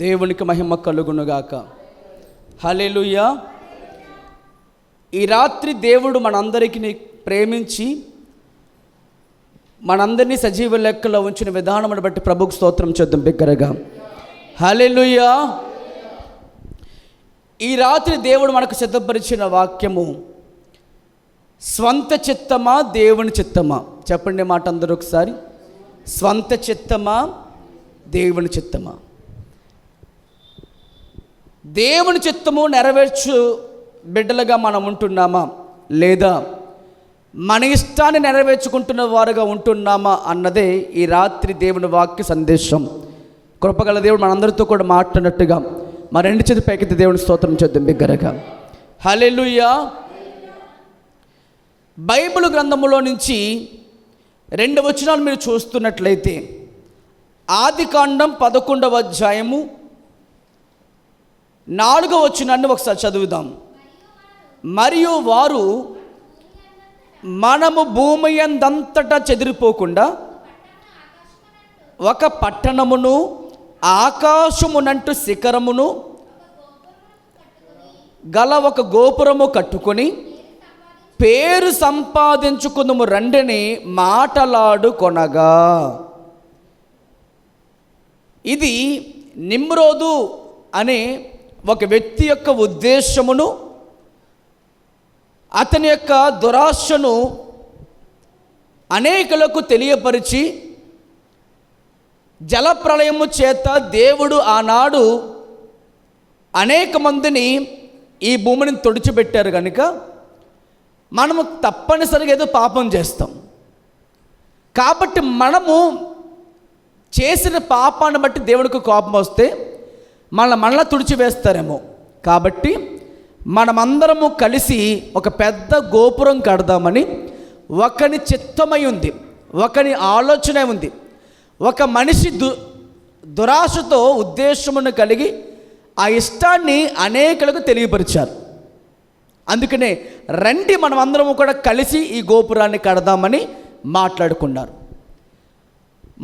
దేవునికి మహిమ కలుగునుగాక. హల్లెలూయా. ఈ రాత్రి దేవుడు మనందరికీ ప్రేమించి మనందరినీ సజీవ లెక్కలో ఉంచిన విధానమును బట్టి ప్రభుకు స్తోత్రం చేద్దాం బిగ్గరగా. హల్లెలూయా. ఈ రాత్రి దేవుడు మనకు సిద్ధపరిచిన వాక్యము, స్వంత చిత్తమా దేవుని చిత్తమా? చెప్పండి మాట అందరూ ఒకసారి. స్వంత చిత్తమా దేవుని చిత్తమా? దేవుని చిత్తము నెరవేర్చు బిడ్డలుగా మనం ఉంటున్నామా, లేదా మన ఇష్టాన్ని నెరవేర్చుకుంటున్న వారుగా ఉంటున్నామా అన్నదే ఈ రాత్రి దేవుని వాక్య సందేశం. కృపగల దేవుడు మనందరితో కూడా మాట్లాడినట్టుగా మా రెండు చేతి పైకి దేవుని స్తోత్రం చేద్దాం బిగ్గరగా. హల్లెలూయా. బైబిల్ గ్రంథములో నుంచి 2 వచనాలు మీరు చూస్తున్నట్లయితే, ఆదికాండం 11వ అధ్యాయము 4వ వచనాన్ని ఒకసారి చదువుదాం. మరియు వారు మనము భూమి యందంతటా చెదిరిపోకుండా ఒక పట్టణమును ఆకాశమునంటు శిఖరమును గల ఒక గోపురము కట్టుకొని పేరు సంపాదించుకుందుము రండిని మాటలాడుకొనగా. ఇది నిమ్రోదు అనే ఒక వ్యక్తి యొక్క ఉద్దేశమును, అతని యొక్క దురాశను అనేకులకు తెలియపరిచి, జలప్రళయము చేత దేవుడు ఆనాడు అనేక మందిని ఈ భూమిని తుడిచిపెట్టారు కనుక మనము తప్పనిసరిగా ఏదో పాపం చేస్తాం. కాబట్టి మనము చేసిన పాపాన్ని బట్టి దేవుడికి కోపం వస్తే మళ్ళా తుడిచివేస్తారేమో. కాబట్టి మనమందరము కలిసి ఒక పెద్ద గోపురం కడదామని ఒకని చిత్తమై ఉంది, ఒకని ఆలోచన ఉంది. ఒక మనిషి దురాశతో ఉద్దేశమును కలిగి ఆ ఇష్టాన్ని అనేకులకు తెలియపరిచారు. అందుకనే రండి మనం అందరము కూడా కలిసి ఈ గోపురాన్ని కడదామని మాట్లాడుకున్నారు.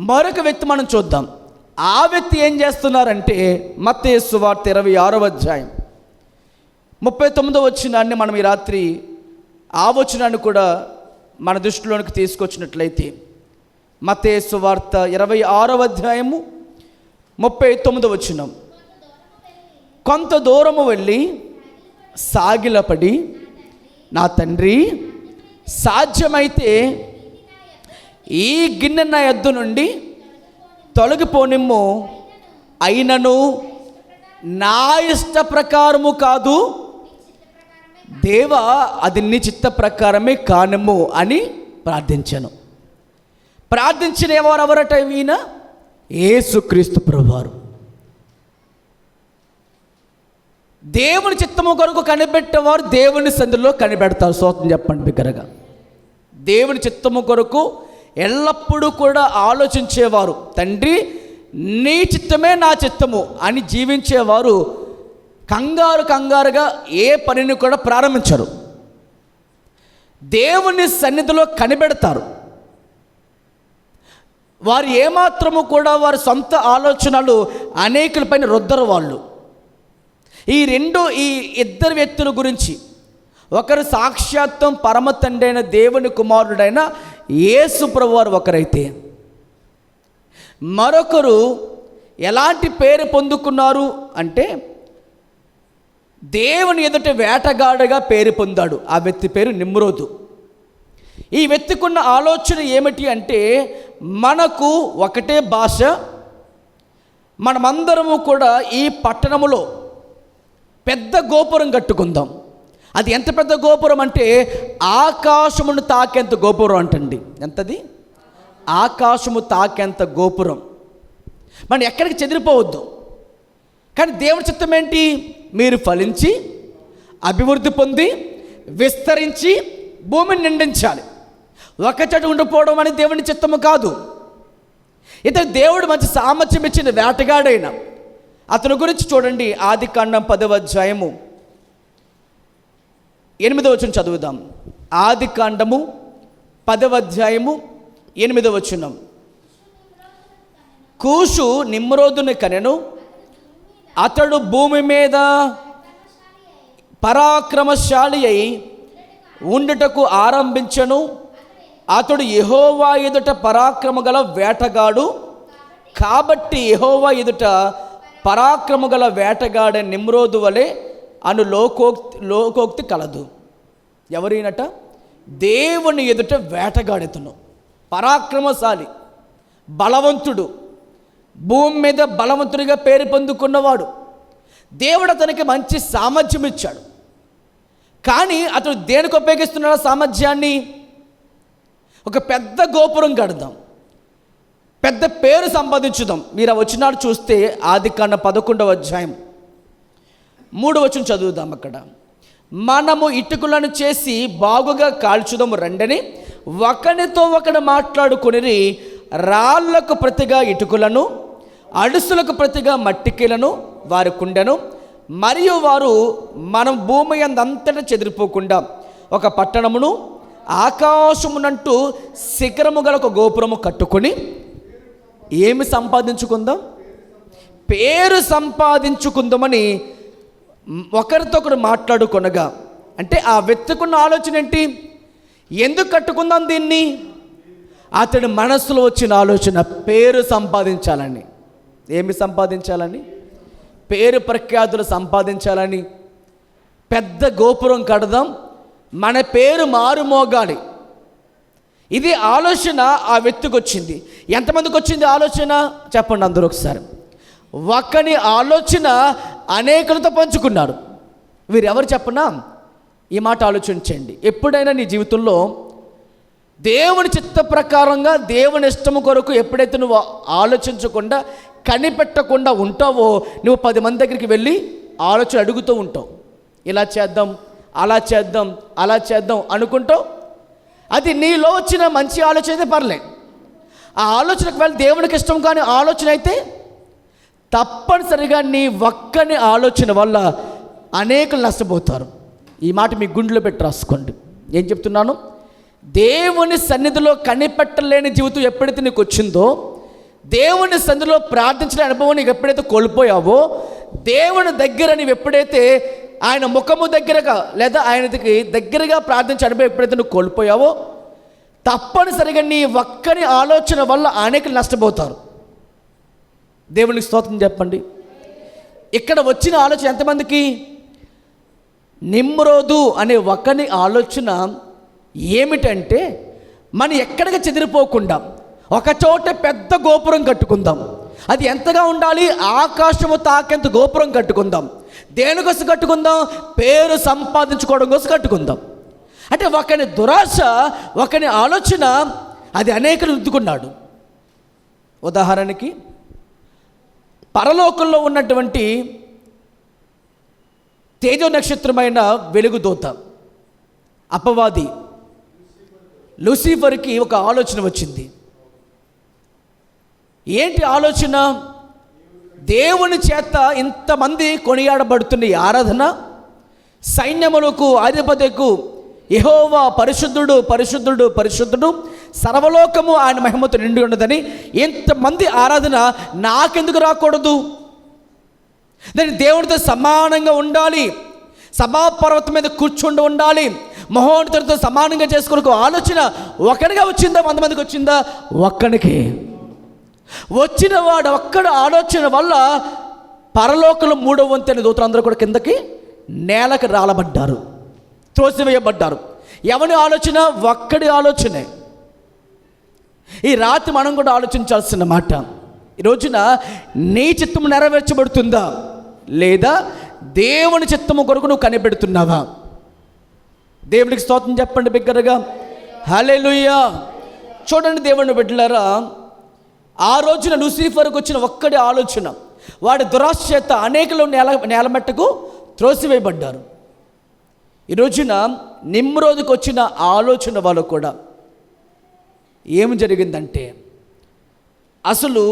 మరొక వ్యక్తి మనం చూద్దాం. ఆ వ్యక్తి ఏం చేస్తున్నారంటే, మత్తయి సువార్త 26వ అధ్యాయం 39వ వచనాన్ని మనం ఈ రాత్రి ఆ వచనాన్ని కూడా మన దృష్టిలోనికి తీసుకొచ్చినట్లయితే, మత్తయి సువార్త 26వ అధ్యాయము 39వ వచనం. కొంత దూరము వెళ్ళి సాగిలపడి, నా తండ్రి, సాధ్యమైతే ఈ గిన్నె నా యొద్ద నుండి తొలగిపోనిమ్ము, అయినను నా ఇష్ట ప్రకారము కాదు దేవా, అది నీ చిత్త ప్రకారమే కానిమ్ము అని ప్రార్థించాను. ప్రార్థించిన ఎవరట? ఈయన యేసుక్రీస్తు ప్రభువారు. దేవుని చిత్తము కొరకు కనిపెట్టేవారు దేవుని సన్నిధిలో కనిపెడతారు. స్తోత్రం చెప్పండి బిగ్గరగా. దేవుని చిత్తము కొరకు ఎల్లప్పుడూ కూడా ఆలోచించేవారు, తండ్రి నీ చిత్తమే నా చిత్తము అని జీవించేవారు కంగారుగా ఏ పనిని కూడా ప్రారంభించరు. దేవుని సన్నిధిలో కనిపెడతారు. వారు ఏమాత్రము కూడా వారి సొంత ఆలోచనలు అనేకులపైన రుద్దరు. వాళ్ళు ఈ ఇద్దరు వ్యక్తుల గురించి, ఒకరు సాక్షాత్తం పరమ తండ్రి అయిన దేవుని కుమారుడైన యేసు ప్రభువారు ఒకరైతే, మరొకరు ఎలాంటి పేరు పొందుకున్నారు అంటే దేవుని ఎదుట వేటగాడుగా పేరు పొందాడు. ఆ వ్యక్తి పేరు నిమ్రోదు. ఈ వ్యక్తికున్న ఆలోచన ఏమిటి అంటే, మనకు ఒకటే భాష, మనమందరము కూడా ఈ పట్టణములో పెద్ద గోపురం కట్టుకుందాం. అది ఎంత పెద్ద గోపురం అంటే ఆకాశమును తాకేంత గోపురం అంటండి. ఎంతది? ఆకాశము తాకేంత గోపురం. మనం ఎక్కడికి చెదిరిపోవద్దు. కానీ దేవుని చిత్తం ఏంటి? మీరు ఫలించి అభివృద్ధి పొంది విస్తరించి భూమిని నిండించాలి. ఒకచోట ఉండిపోవడం అనేది దేవుని చిత్తము కాదు. ఇతను దేవుడు మంచి సామర్థ్యం ఇచ్చిన వేటగాడైన అతని గురించి చూడండి. ఆదికాండం 10వ అధ్యాయము 8వ వచనం చదువుదాం. ఆదికాండము 10వ అధ్యాయము 8వ వచనం. కూషు నిమ్రోదుని కనెను, అతడు భూమి మీద పరాక్రమశాలి అయి ఉండుటకు ఆరంభించెను. అతడు యెహోవా ఎదుట పరాక్రమ గల వేటగాడు కాబట్టి యెహోవా ఎదుట పరాక్రమ గల వేటగాడే నిమ్రోదు వలె అను లోకోక్తి కలదు. ఎవరైనట? దేవుని ఎదుట వేటగాడెతను, పరాక్రమశాలి, బలవంతుడు, భూమి మీద బలవంతుడిగా పేరు పొందుకున్నవాడు. దేవుడు అతనికి మంచి సామర్థ్యం ఇచ్చాడు. కానీ అతడు దేనికి ఉపయోగిస్తున్నాడు సామర్థ్యాన్ని? ఒక పెద్ద గోపురం కడదాం, పెద్ద పేరు సంపాదించుదాం. మీరు ఆ వచనాలు చూస్తే ఆదికాండం 11వ అధ్యాయం 3వ వచనం చదువుదాం. అక్కడ మనము ఇటుకలను చేసి బాగుగా కాల్చుదాము రండని ఒకనితో ఒకడు మాట్లాడుకుని, రాళ్లకు ప్రతిగా ఇటుకలను, అడుసులకు ప్రతిగా మట్టికీలను వారి కుండెను. మరియు వారు మనం భూమి అందంతటా చెదిరిపోకుండా ఒక పట్టణమును ఆకాశమునంటూ శిఖరము గల ఒక గోపురము కట్టుకొని ఏమి సంపాదించుకుందాం? పేరు సంపాదించుకుందామని ఒకరితో ఒకరు మాట్లాడుకొనగా, అంటే ఆ వ్యక్తికున్న ఆలోచన ఏంటి? ఎందుకు కట్టుకుందాం దీన్ని? అతడి మనసులో వచ్చిన ఆలోచన పేరు సంపాదించాలని. ఏమి సంపాదించాలని? పేరు ప్రఖ్యాతులు సంపాదించాలని. పెద్ద గోపురం కడదాం, మన పేరు మారుమోగాలి. ఇది ఆలోచన ఆ వ్యక్తికి వచ్చింది. ఎంతమందికి వచ్చింది ఆలోచన? చెప్పండి అందరూ ఒకసారి. ఒకని ఆలోచన అనేకులతో పంచుకున్నారు. వీరెవరు చెప్పనా? ఈ మాట ఆలోచించండి. ఎప్పుడైనా నీ జీవితంలో దేవుని చిత్త ప్రకారంగా, దేవుని ఇష్టము కొరకు ఎప్పుడైతే నువ్వు ఆలోచించకుండా, కనిపెట్టకుండా ఉంటావో, నువ్వు 10 మంది దగ్గరికి వెళ్ళి ఆలోచన అడుగుతూ ఉంటావు. ఇలా చేద్దాం, అలా చేద్దాం, అలా చేద్దాం అనుకుంటావు. అది నీలో వచ్చిన మంచి ఆలోచన అయితే పర్లేదు. ఆ ఆలోచనకు వెళ్ళి దేవునికి ఇష్టం కానీ ఆలోచన అయితే తప్పనిసరిగా నీ ఒక్కని ఆలోచన వల్ల అనేకులు నష్టపోతారు. ఈ మాట మీ గుండెలో పెట్టి రాసుకోండి. ఏం చెప్తున్నాను? దేవుని సన్నిధిలో కనిపెట్టలేని జీవితం ఎప్పుడైతే నీకు వచ్చిందో, దేవుని సన్నిధిలో ప్రార్థించిన అనుభవం నీకు ఎప్పుడైతే కోల్పోయావో, దేవుని దగ్గర నీవు ఎప్పుడైతే ఆయన ముఖము దగ్గరగా లేదా ఆయనకి దగ్గరగా ప్రార్థించే అనుభవం ఎప్పుడైతే నువ్వు కోల్పోయావో, తప్పనిసరిగా నీ ఒక్కని ఆలోచన వల్ల అనేకులు నష్టపోతారు. దేవునికి స్తోత్రం చెప్పండి. ఇక్కడ వచ్చిన ఆలోచన ఎంతమందికి? నిమ్రోదు అనే ఒకని ఆలోచన ఏమిటంటే, మనం ఎక్కడికి చెదిరిపోకుండా ఒక చోట పెద్ద గోపురం కట్టుకుందాం. అది ఎంతగా ఉండాలి? ఆకాశము తాకేంత గోపురం కట్టుకుందాం. దేనికోసం కట్టుకుందాం? పేరు సంపాదించుకోవడం కోసం కట్టుకుందాం. అంటే ఒకని దురాశ, ఒకని ఆలోచన అది అనేకులు రుద్దుకున్నాడు. ఉదాహరణకి పరలోకంలో ఉన్నటువంటి తేజో నక్షత్రమైన వెలుగుదూత అపవాది లూసిఫర్కి ఒక ఆలోచన వచ్చింది. ఏంటి ఆలోచన? దేవుని చేత ఇంతమంది కొనియాడబడుతున్న ఈ ఆరాధన, సైన్యములకు అధిపతికు యెహోవా పరిశుద్ధుడు పరిశుద్ధుడు పరిశుద్ధుడు, సర్వలోకము ఆయన మహిమతో నిండి ఉన్నదని ఇంతమంది ఆరాధన నాకెందుకు రాకూడదు? దాన్ని దేవుడితో సమానంగా ఉండాలి, సభాపర్వతం మీద కూర్చుండి ఉండాలి, మహోన్నతుడితో సమానంగా చేసుకునే ఆలోచన ఒకడిగా వచ్చిందా? 100 మందికి వచ్చిందా? ఒక్కడికి వచ్చిన వాడు ఒక్కడి ఆలోచన వల్ల పరలోకంలో 3వ వంతైన దూతలందరూ కూడా కిందకి నేలకు రాలబడ్డారు, త్రోసివేయబడ్డారు. ఎవరి ఆలోచన? ఒక్కడి ఆలోచనే. ఈ రాత్రి మనం కూడా ఆలోచించాల్సిన మాట, ఈ రోజున నీ చిత్తము నెరవేర్చబడుతుందా లేదా దేవుని చిత్తము కొరకు నువ్వు కనిపెడుతున్నావా? దేవునికి స్తోత్రం చెప్పండి బిగ్గరగా. హల్లెలూయా. చూడండి దేవుని బిడ్డలారా, ఆ రోజున లూసిఫర్కి వచ్చిన ఒక్కడి ఆలోచన, వాడి దురాశ చేత అనేకులు నేలమెట్టకు త్రోసివేయబడ్డారు. ఈ రోజున నిమ్రోదుకు వచ్చిన ఆలోచన వాళ్ళు కూడా ఏమి జరిగిందంటే, అసలు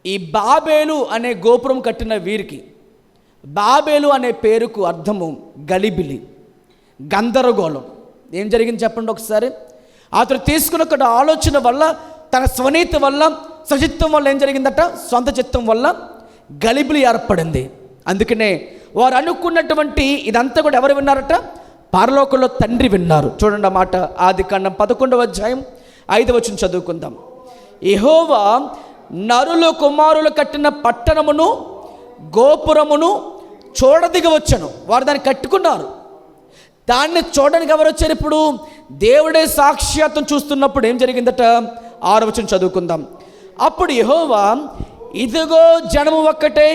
ఈ బాబేలు అనే గోపురం కట్టిన వీరికి, బాబేలు అనే పేరుకు అర్థము గలిబిలి, గందరగోళం. ఏం జరిగింది చెప్పండి ఒకసారి. అతను తీసుకున్న ఒక ఆలోచన వల్ల, తన స్వనీతి వల్ల, స్వచిత్తం వల్ల ఏం జరిగిందట? సొంత చిత్తం వల్ల గలిబిలి ఏర్పడింది. అందుకనే వారు అనుకున్నటువంటి ఇదంతా కూడా ఎవరు విన్నారట? పరలోకంలో తండ్రి విన్నారు. చూడండి ఆ మాట, ఆదికాండం 11వ అధ్యాయం 5వ వచనం చదువుకుందాం. యెహోవా నరులు కుమారులు కట్టిన పట్టణమును గోపురమును చూడదిగి వచ్చాను. వారు దాన్ని కట్టుకున్నారు. దాన్ని చూడడానికి ఎవరు వచ్చారు? ఇప్పుడు దేవుడే సాక్షాత్తం చూస్తున్నప్పుడు ఏం జరిగిందట? 6వ వచనం చదువుకుందాం. అప్పుడు యెహోవా, ఇదిగో జనము ఒక్కటే,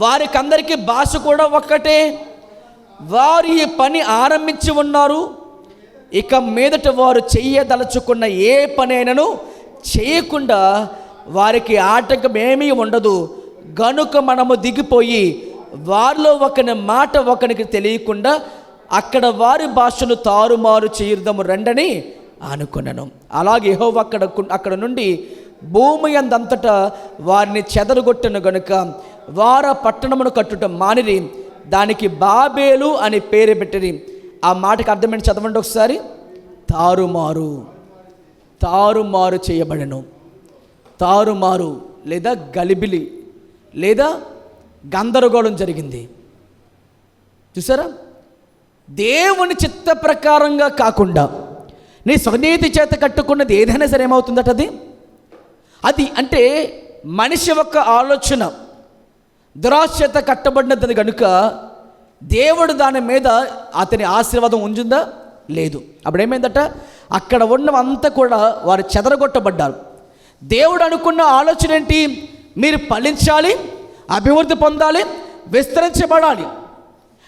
వారికి అందరికీ భాష కూడా ఒక్కటే, వారు ఈ పని ఆరంభించి ఉన్నారు. ఇక మీదట వారు చెయ్యదలుచుకున్న ఏ పని అయినను చేయకుండా వారికి ఆటంకం ఏమీ ఉండదు. గనుక మనము దిగిపోయి వారిలో ఒకని మాట ఒకనికి తెలియకుండా అక్కడ వారి భాషను తారుమారు చేయుదాము రండని అనుకున్నాను. అలాగే యెహోవా అక్కడ నుండి భూమి అందంతటా వారిని చెదరగొట్టను గనుక వారు పట్టణమును కట్టుట మానిరి, దానికి బాబేలు అని పేరు పెట్టిరి. ఆ మాటకి అర్థమేంటి చదవండి ఒకసారి. తారుమారు చేయబడను. తారుమారు లేదా గలిబిలి లేదా గందరగోళం జరిగింది. చూసారా? దేవుని చిత్త ప్రకారంగా కాకుండా నీ స్వనీతి చేత కట్టుకున్నది ఏదైనా సరే ఏమవుతుందట? అది అంటే మనిషి యొక్క ఆలోచన దురాశ చేత కట్టబడినది కనుక దేవుడు దాని మీద అతని ఆశీర్వాదం ఉంచుందా? లేదు. అప్పుడు ఏమైందట? అక్కడ ఉన్నవంతా కూడా వారు చెదరగొట్టబడ్డారు. దేవుడు అనుకున్న ఆలోచన ఏంటి? మీరు ఫలించాలి, అభివృద్ధి పొందాలి, విస్తరించబడాలి.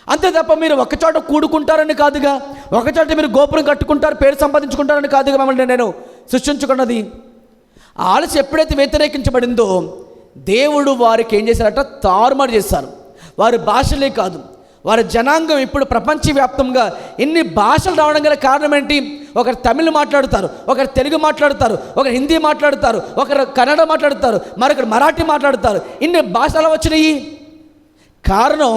అంతే తప్ప మీరు ఒకచోట కూడుకుంటారని కాదుగా, ఒకచోట మీరు గోపురం కట్టుకుంటారు, పేరు సంపాదించుకుంటారని కాదుగా మమ్మల్ని నేను సృష్టించుకున్నది. ఆలోచన ఎప్పుడైతే వ్యతిరేకించబడిందో దేవుడు వారికి ఏం చేశారట? తారుమారు చేశారు. వారి భాషలే కాదు, వారి జనాంగం ఇప్పుడు ప్రపంచవ్యాప్తంగా ఎన్ని భాషలు రావడం గల కారణం ఏంటి? ఒకరు తమిళ్ మాట్లాడతారు, ఒకరు తెలుగు మాట్లాడతారు, ఒకరు హిందీ మాట్లాడతారు, ఒకరు కన్నడ మాట్లాడతారు, మరొకరు మరాఠీ మాట్లాడతారు. ఇన్ని భాషలు వచ్చినాయి. కారణం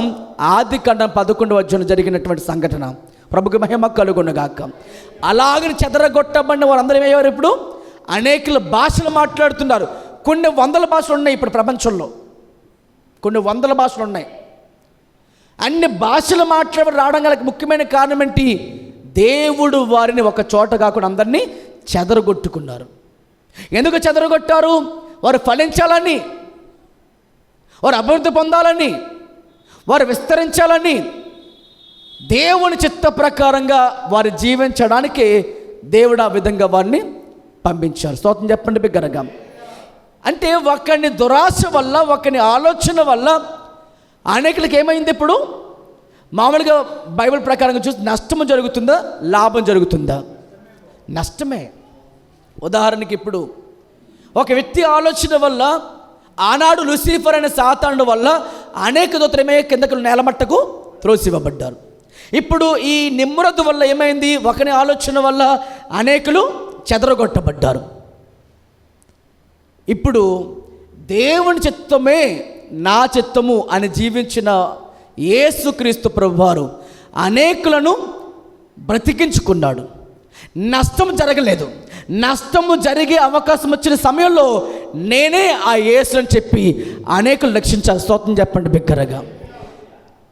ఆదికాండం 11వ అధ్యాయంలో జరిగినటువంటి సంఘటన. ప్రభుకి మహిమ కలుగునుగాక. అలాగని చెదరగొట్టబడిన వారందరూ ఏమయ్యారు? ఇప్పుడు అనేక భాషలు మాట్లాడుతున్నారు. కొన్ని వందల భాషలు ఉన్నాయి ఇప్పుడు ప్రపంచంలో, కొన్ని వందల భాషలు ఉన్నాయి. అన్ని భాషలు మాట్లాడి రావడం గల ముఖ్యమైన కారణం ఏంటి? దేవుడు వారిని ఒక చోట కాకుండా అందరినీ చెదరగొట్టుకున్నారు. ఎందుకు చెదరగొట్టారు? వారు ఫలించాలని, వారు అభివృద్ధి పొందాలని, వారు విస్తరించాలని, దేవుని చిత్త ప్రకారంగా వారు జీవించడానికి దేవుడు ఆ విధంగా వారిని పంపించారు. స్తోత్రం చెప్పండి బిగ్గరగా. అంటే ఒకరిని దురాశ వల్ల, ఒకరిని ఆలోచన వల్ల అనేకులకి ఏమైంది? ఇప్పుడు మామూలుగా బైబిల్ ప్రకారంగా చూస్తే నష్టము జరుగుతుందా, లాభం జరుగుతుందా? నష్టమే. ఉదాహరణకి ఇప్పుడు ఒక వ్యక్తి ఆలోచన వల్ల, ఆనాడు లూసిఫర్ అనే సాతానుడు వల్ల అనేక దూతలమే కిందకు నేలమట్టకు త్రోసివ్వబడ్డారు. ఇప్పుడు ఈ నిమ్రదు వల్ల ఏమైంది? ఒకని ఆలోచన వల్ల అనేకులు చెదరగొట్టబడ్డారు. ఇప్పుడు దేవుని చిత్తమే నా చిత్తము అని జీవించిన యేసుక్రీస్తు ప్రభువారు అనేకులను బ్రతికించుకున్నాడు. నష్టం జరగలేదు. నష్టము జరిగే అవకాశం వచ్చిన సమయంలో నేనే ఆ యేసుని చెప్పి అనేకులు రక్షించాలి. స్తోత్రం చెప్పండి బిగ్గరగా.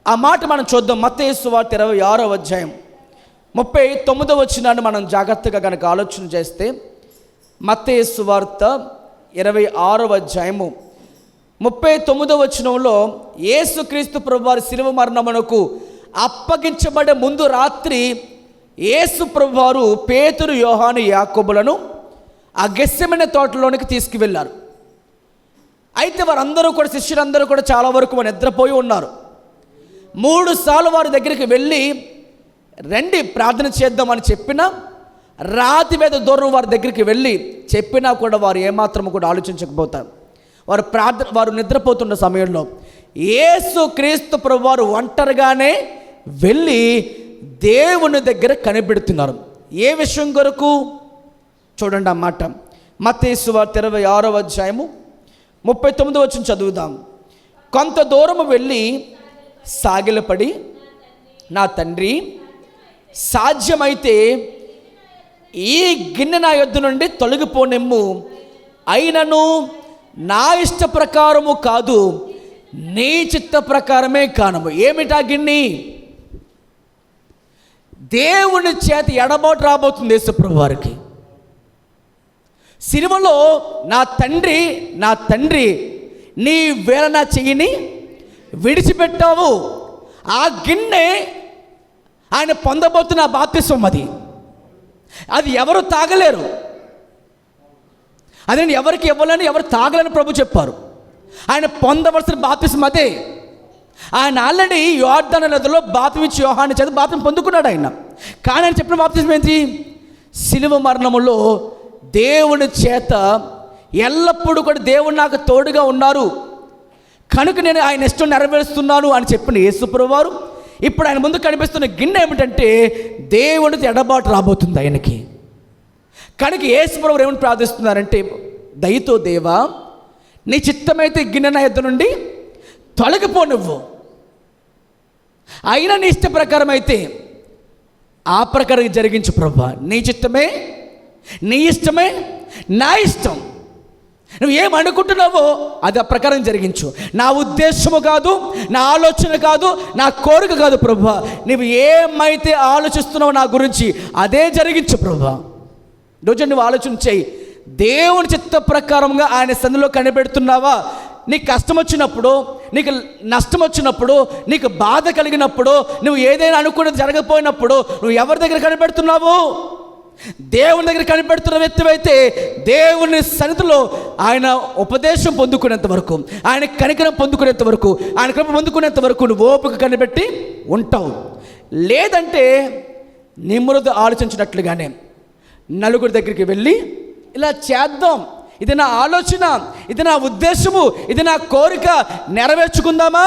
ఆ మాట మనం చూద్దాం. మత్తయి సువార్త 26వ అధ్యాయం 39వ వచనాన్ని మనం జాగ్రత్తగా కనుక ఆలోచన చేస్తే, మత్తయి సువార్త 26వ అధ్యాయము 39వ వచనంలో యేసుక్రీస్తు ప్రభువారి శిలువ మరణమునకు అప్పగించబడే ముందు రాత్రి యేసు ప్రభువారు పేతురు, యోహాను, యాకోబులను ఆ గెత్సెమనే తోటలోనికి తీసుకువెళ్ళారు. అయితే వారందరూ కూడా, శిష్యులందరూ కూడా చాలా వరకు నిద్రపోయి ఉన్నారు. 3 సార్లు వారి దగ్గరికి వెళ్ళి రండి ప్రార్థన చేద్దామని చెప్పినా, రాతి మీద దూరం వారి దగ్గరికి వెళ్ళి చెప్పినా కూడా వారు ఏమాత్రం కూడా ఆలోచించకపోతారు. వారు నిద్రపోతున్న సమయంలో యేసుక్రీస్తు ప్రభువారు ఒంటరిగానే వెళ్ళి దేవుని దగ్గర కనిపెడుతున్నారు. ఏ విషయం కొరకు? చూడండి ఆ మాట. మత్తయి సువార్త 26వ అధ్యాయము 39వ వచనం చదువుదాం. కొంత దూరము వెళ్ళి సాగిలపడి, నా తండ్రి, సాధ్యమైతే ఈ గిన్నె నా యొద్ద నుండి తొలగిపోనిమ్ము, అయినను నా ఇష్ట ప్రకారము కాదు, నీ చిత్త ప్రకారమే కానము. ఏమిటా గిన్నె? దేవుని చేత ఎడబాటు రాబోతుంది యేసుప్రభు వారికి. సిలువలో నా తండ్రి నీ వేళ నా చెయ్యిని విడిచిపెట్టావు. ఆ గిన్నె ఆయన పొందబోతున్న బాప్తిస్మం. అది ఎవరు తాగలేరు. అదే ఎవరికి ఇవ్వాలని, ఎవరు తాగలని ప్రభు చెప్పారు. ఆయన పొందవలసిన బాప్తిస్మం అదే. ఆయన ఆల్రెడీ యోర్దాను నదిలో బాప్తిమిచ్చి యోహాను చేత బాప్తిసం పొందుకున్నాడు ఆయన. కానీ ఆయన చెప్పిన బాప్తిస్మం ఏంటి? సిలువ మరణములో దేవుని చేత ఎల్లప్పుడూ కూడా దేవుడు నాకు తోడుగా ఉన్నారు కనుక నేను ఆయన ఇష్టం నెరవేరుస్తున్నాను అని చెప్పిన యేసుప్రభు వారు ఇప్పుడు ఆయన ముందు కనిపిస్తున్న గిన్నె ఏమిటంటే దేవునితో ఎడబాటు రాబోతుంది ఆయనకి. కనుక యేసుప్రభు వారు ఏమని ప్రార్థిస్తున్నారంటే, దయతో దేవా, నీ చిత్తమైతే గిన్నె నా యొద్ద నుండి తొలగిపో, నువ్వు అయినా నీ ఇష్ట ప్రకారం అయితే ఆ ప్రకారం జరిగించు ప్రభువా. నీ చిత్తమే, నీ ఇష్టమే, నా ఇష్టం. నువ్వు ఏమనుకుంటున్నావో అది ఆ ప్రకారం జరిగించు. నా ఉద్దేశము కాదు, నా ఆలోచన కాదు, నా కోరిక కాదు ప్రభువా. నువ్వు ఏమైతే ఆలోచిస్తున్నావో నా గురించి అదే జరిగించు ప్రభువా. రోజు నువ్వు ఆలోచన చేయి. దేవుని చిత్త ప్రకారంగా ఆయన సన్నిధిలో కనిపెడుతున్నావా? నీకు కష్టం వచ్చినప్పుడు, నీకు నష్టం వచ్చినప్పుడు, నీకు బాధ కలిగినప్పుడు, నువ్వు ఏదైనా అనుకున్నది జరగకపోయినప్పుడు నువ్వు ఎవరి దగ్గర కనిపెడుతున్నావు? దేవుని దగ్గర కనిపెడుతున్న వ్యక్తివైతే దేవుని సన్నిధిలో ఆయన ఉపదేశం పొందుకునేంత వరకు, ఆయన కనికరం పొందుకునేంత వరకు, ఆయన కృప పొందుకునేంత వరకు నువ్వు ఓపిక కనిపెట్టి ఉంటావు. లేదంటే నిమ్రుదు ఆలోచించినట్లుగానే నలుగురి దగ్గరికి వెళ్ళి ఇలా చేద్దాం, ఇది నా ఆలోచన, ఇది నా ఉద్దేశము, ఇది నా కోరిక, నెరవేర్చుకుందామా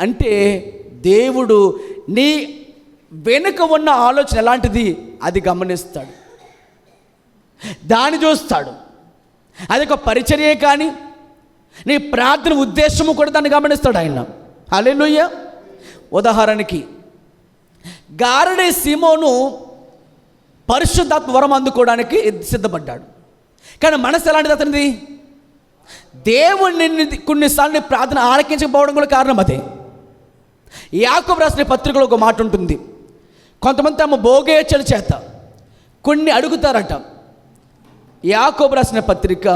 అంటే దేవుడు నీ వెనుక ఉన్న ఆలోచన ఎలాంటిది అది గమనిస్తాడు, దాన్ని చూస్తాడు. అది ఒక పరిచర్యే కానీ నీ ప్రార్థన ఉద్దేశము కూడా దాన్ని గమనిస్తాడు ఆయన. హల్లెలూయా. ఉదాహరణకి గారడీ సీమోను పరిశుద్ధాత్మ వరం అందుకోవడానికి సిద్ధపడ్డాడు. కానీ మనసు ఎలాంటిది అతనిది? దేవుడిని కొన్నిసార్లు ప్రార్థన ఆలకించకపోవడం కూడా కారణం అదే. యాకోబు రాసిన పత్రికలో ఒక మాట ఉంటుంది, కొంతమంది తమ భోగేచ్ఛల చేత కొన్ని అడుగుతారట. యాకోబు రాసిన పత్రిక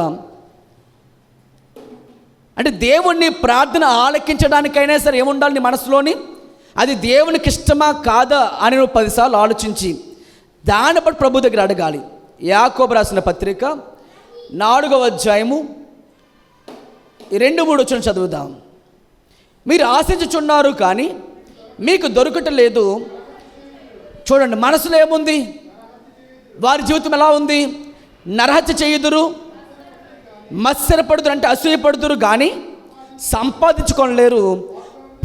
అంటే దేవుణ్ణి ప్రార్థన ఆలకించడానికైనా సరే ఏముండాలి నీ మనసులోని, అది దేవునికి ఇష్టమా కాదా అని నువ్వు 10 సార్లు ఆలోచించి దాన్ని బట్టి ప్రభు దగ్గర అడగాలి. యాకోబు రాసిన పత్రిక 4వ అధ్యాయము 2-3 వచనం చదువుదాం. మీరు ఆశించుచున్నారు కానీ మీకు దొరకటలేదు. చూడండి, మనసులో ఏముంది? వారి జీవితం ఎలా ఉంది? నరహత్య చేయుదురు, మత్సరపడుదురు అంటే అసూయపడుదురు కానీ సంపాదించుకోలేరు,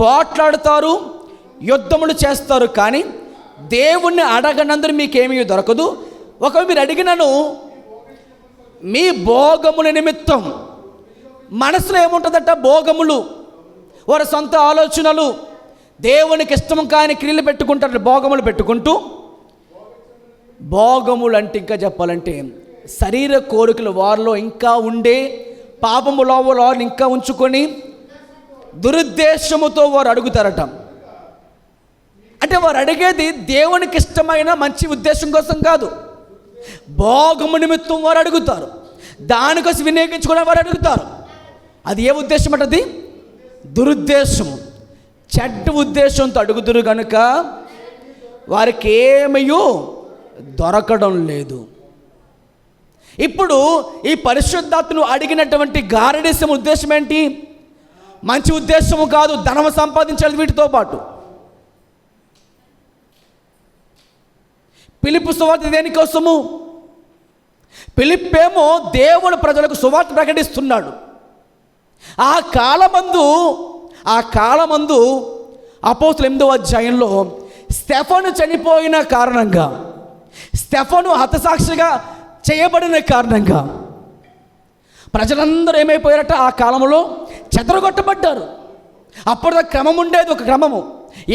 పోట్లాడుతారు, యుద్ధములు చేస్తారు కానీ దేవుణ్ణి అడగనందరూ మీకేమీ దొరకదు. ఒకవేళ మీరు అడిగినను మీ భోగముల నిమిత్తం. మనసులో ఏముంటుందట? భోగములు, వారి సొంత ఆలోచనలు, దేవునికి ఇష్టం కాని క్రియలు పెట్టుకుంటారు. భోగములు పెట్టుకుంటూ, భోగములు అంటే ఇంకా చెప్పాలంటే శరీర కోరికలు వారిలో ఇంకా ఉండే, పాపములో వారిని ఇంకా ఉంచుకొని దురుద్దేశముతో వారు అడుగుతారట. అంటే వారు అడిగేది దేవునికి ఇష్టమైన మంచి ఉద్దేశం కోసం కాదు, భోగము నిమిత్తం వారు అడుగుతారు. దానికోసం వినియోగించుకునే వారు అడుగుతారు. అది ఏ ఉద్దేశం అంటది? దురుద్దేశము, చెడ్డ ఉద్దేశంతో అడుగుతురు కనుక వారికి ఏమయ్యో దొరకడం లేదు. ఇప్పుడు ఈ పరిశుద్ధాత్మను అడిగినటువంటి గారడీసం ఉద్దేశం ఏంటి? మంచి ఉద్దేశము కాదు, ధనం సంపాదించాలి. వీటితో పాటు ఫిలిప్పు సువార్త దేనికోసము? ఫిలిప్పేమో దేవుని ప్రజలకు సువార్త ప్రకటిస్తున్నాడు. ఆ కాలమందు అపోస్తుల 8వ అధ్యాయంలో స్టెఫను చనిపోయిన కారణంగా, స్టెఫను హతసాక్షిగా చేయబడిన కారణంగా ప్రజలందరూ ఏమైపోయారట? ఆ కాలంలో చెదరగొట్టబడ్డారు. అప్పుడు క్రమం ఉండేది, ఒక క్రమము.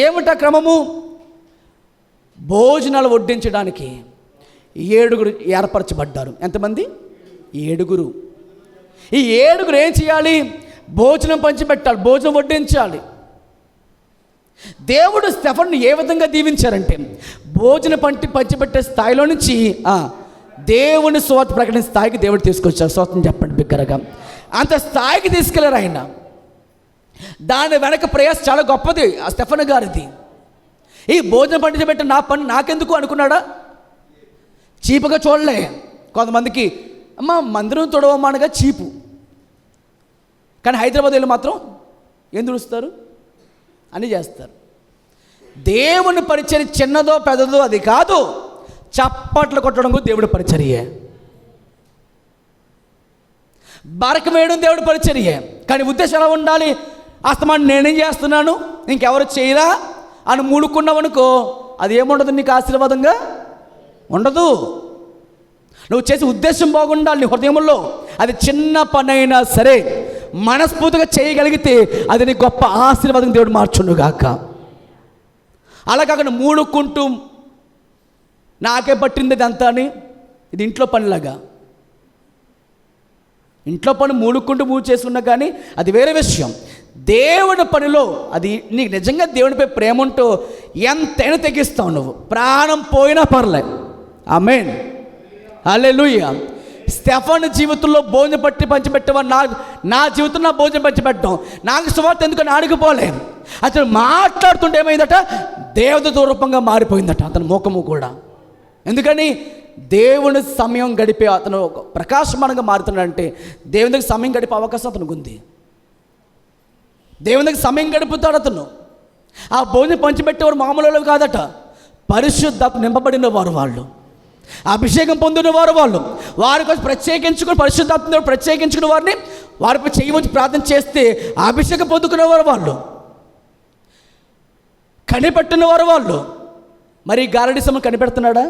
ఏమిటా క్రమము? భోజనాలు వడ్డించడానికి 7 ఏర్పరచబడ్డారు. ఎంతమంది? 7. ఈ 7 ఏం చేయాలి? భోజనం పంచిపెట్టాలి, భోజనం వడ్డించాలి. దేవుడు స్టెఫన్ను ఏ విధంగా దీవించారంటే భోజనం పంచిపెట్టే స్థాయిలో నుంచి దేవుని సువార్త ప్రకటించే స్థాయికి దేవుడు తీసుకొచ్చారు. స్వాతం చెప్పండి బిగ్గరగా. అంత స్థాయికి తీసుకెళ్లారు ఆయన. దాని వెనక ప్రయాస చాలా గొప్పది ఆ స్టెఫన్ గారిది. ఈ భోజనం పండించబెట్టే నా పని నాకెందుకు అనుకున్నాడా? చీపుగా చూడలే. కొంతమందికి మందిరం తొడవమానగా చీపు, కానీ హైదరాబాద్ వెళ్ళి మాత్రం ఏం తుడుస్తారు అని చేస్తారు. దేవుని పరిచర్య చిన్నదో పెద్దదో అది కాదు. చప్పట్లు కొట్టడం కూడా దేవుడి పరిచర్యే. బరక వేయడం దేవుడి పరిచర్యే. కానీ ఉద్దేశం ఎలా ఉండాలి? అస్తమానం నేనేం చేస్తున్నాను, ఇంకెవరు చేయరా అని మూడుకున్నావనుకో, అది ఏముండదు, నీకు ఆశీర్వాదంగా ఉండదు. నువ్వు చేసే ఉద్దేశం బాగుండాలి నీ హృదయంలో. అది చిన్న పని అయినా సరే మనస్ఫూర్తిగా చేయగలిగితే అది నీ గొప్ప ఆశీర్వాదం దేవుడు మార్చుండుగాక. అలా కాకుండా మూడుకుంటూ నాకే పట్టింది ఇదంతా అని, ఇది ఇంట్లో పనిలాగా. ఇంట్లో పని మూడు చేసుకున్నా కానీ అది వేరే విషయం. దేవుని పనిలో అది నీకు నిజంగా దేవునిపై ప్రేమ ఉంటూ ఎంతైనా తెగిస్తావు నువ్వు, ప్రాణం పోయినా పర్లేదు. ఆమేన్, హల్లెలూయా. స్టెఫన్ జీవితంలో భోజనం పంచిపెట్టేవాడు. నా జీవితంలో నా భోజనం పంచిపెట్టడం నాకు సువార్త ఎందుకని ఆడిగిపోలే. అతను మాట్లాడుతుంటే ఏమైందట, దేవదూత రూపంగా మారిపోయిందట అతని ముఖము కూడా. ఎందుకని? దేవుని సమయం గడిపే అతను ప్రకాశమానంగా మారుతున్నాడంటే దేవుని దగ్గర సమయం గడిపే అవకాశం అతనికి ఉంది. దేవుని దగ్గర సమయం గడుపుతాడు అతను. ఆ భోజనం పంచిపెట్టేవారు మామూలు కాదట, పరిశుద్ధాత్మ నింపబడిన వారు, వాళ్ళు అభిషేకం పొందిన వారు, వారి కోసం ప్రత్యేకించుకుని పరిశుద్ధాత్మ ప్రత్యేకించుకున్న వారిని వారిపై చేయవచ్చు ప్రార్థన చేస్తే అభిషేకం పొందుకునేవారు వాళ్ళు, కనిపెట్టిన వారు వాళ్ళు. మరి గారడి సమయం కనిపెడుతున్నాడా?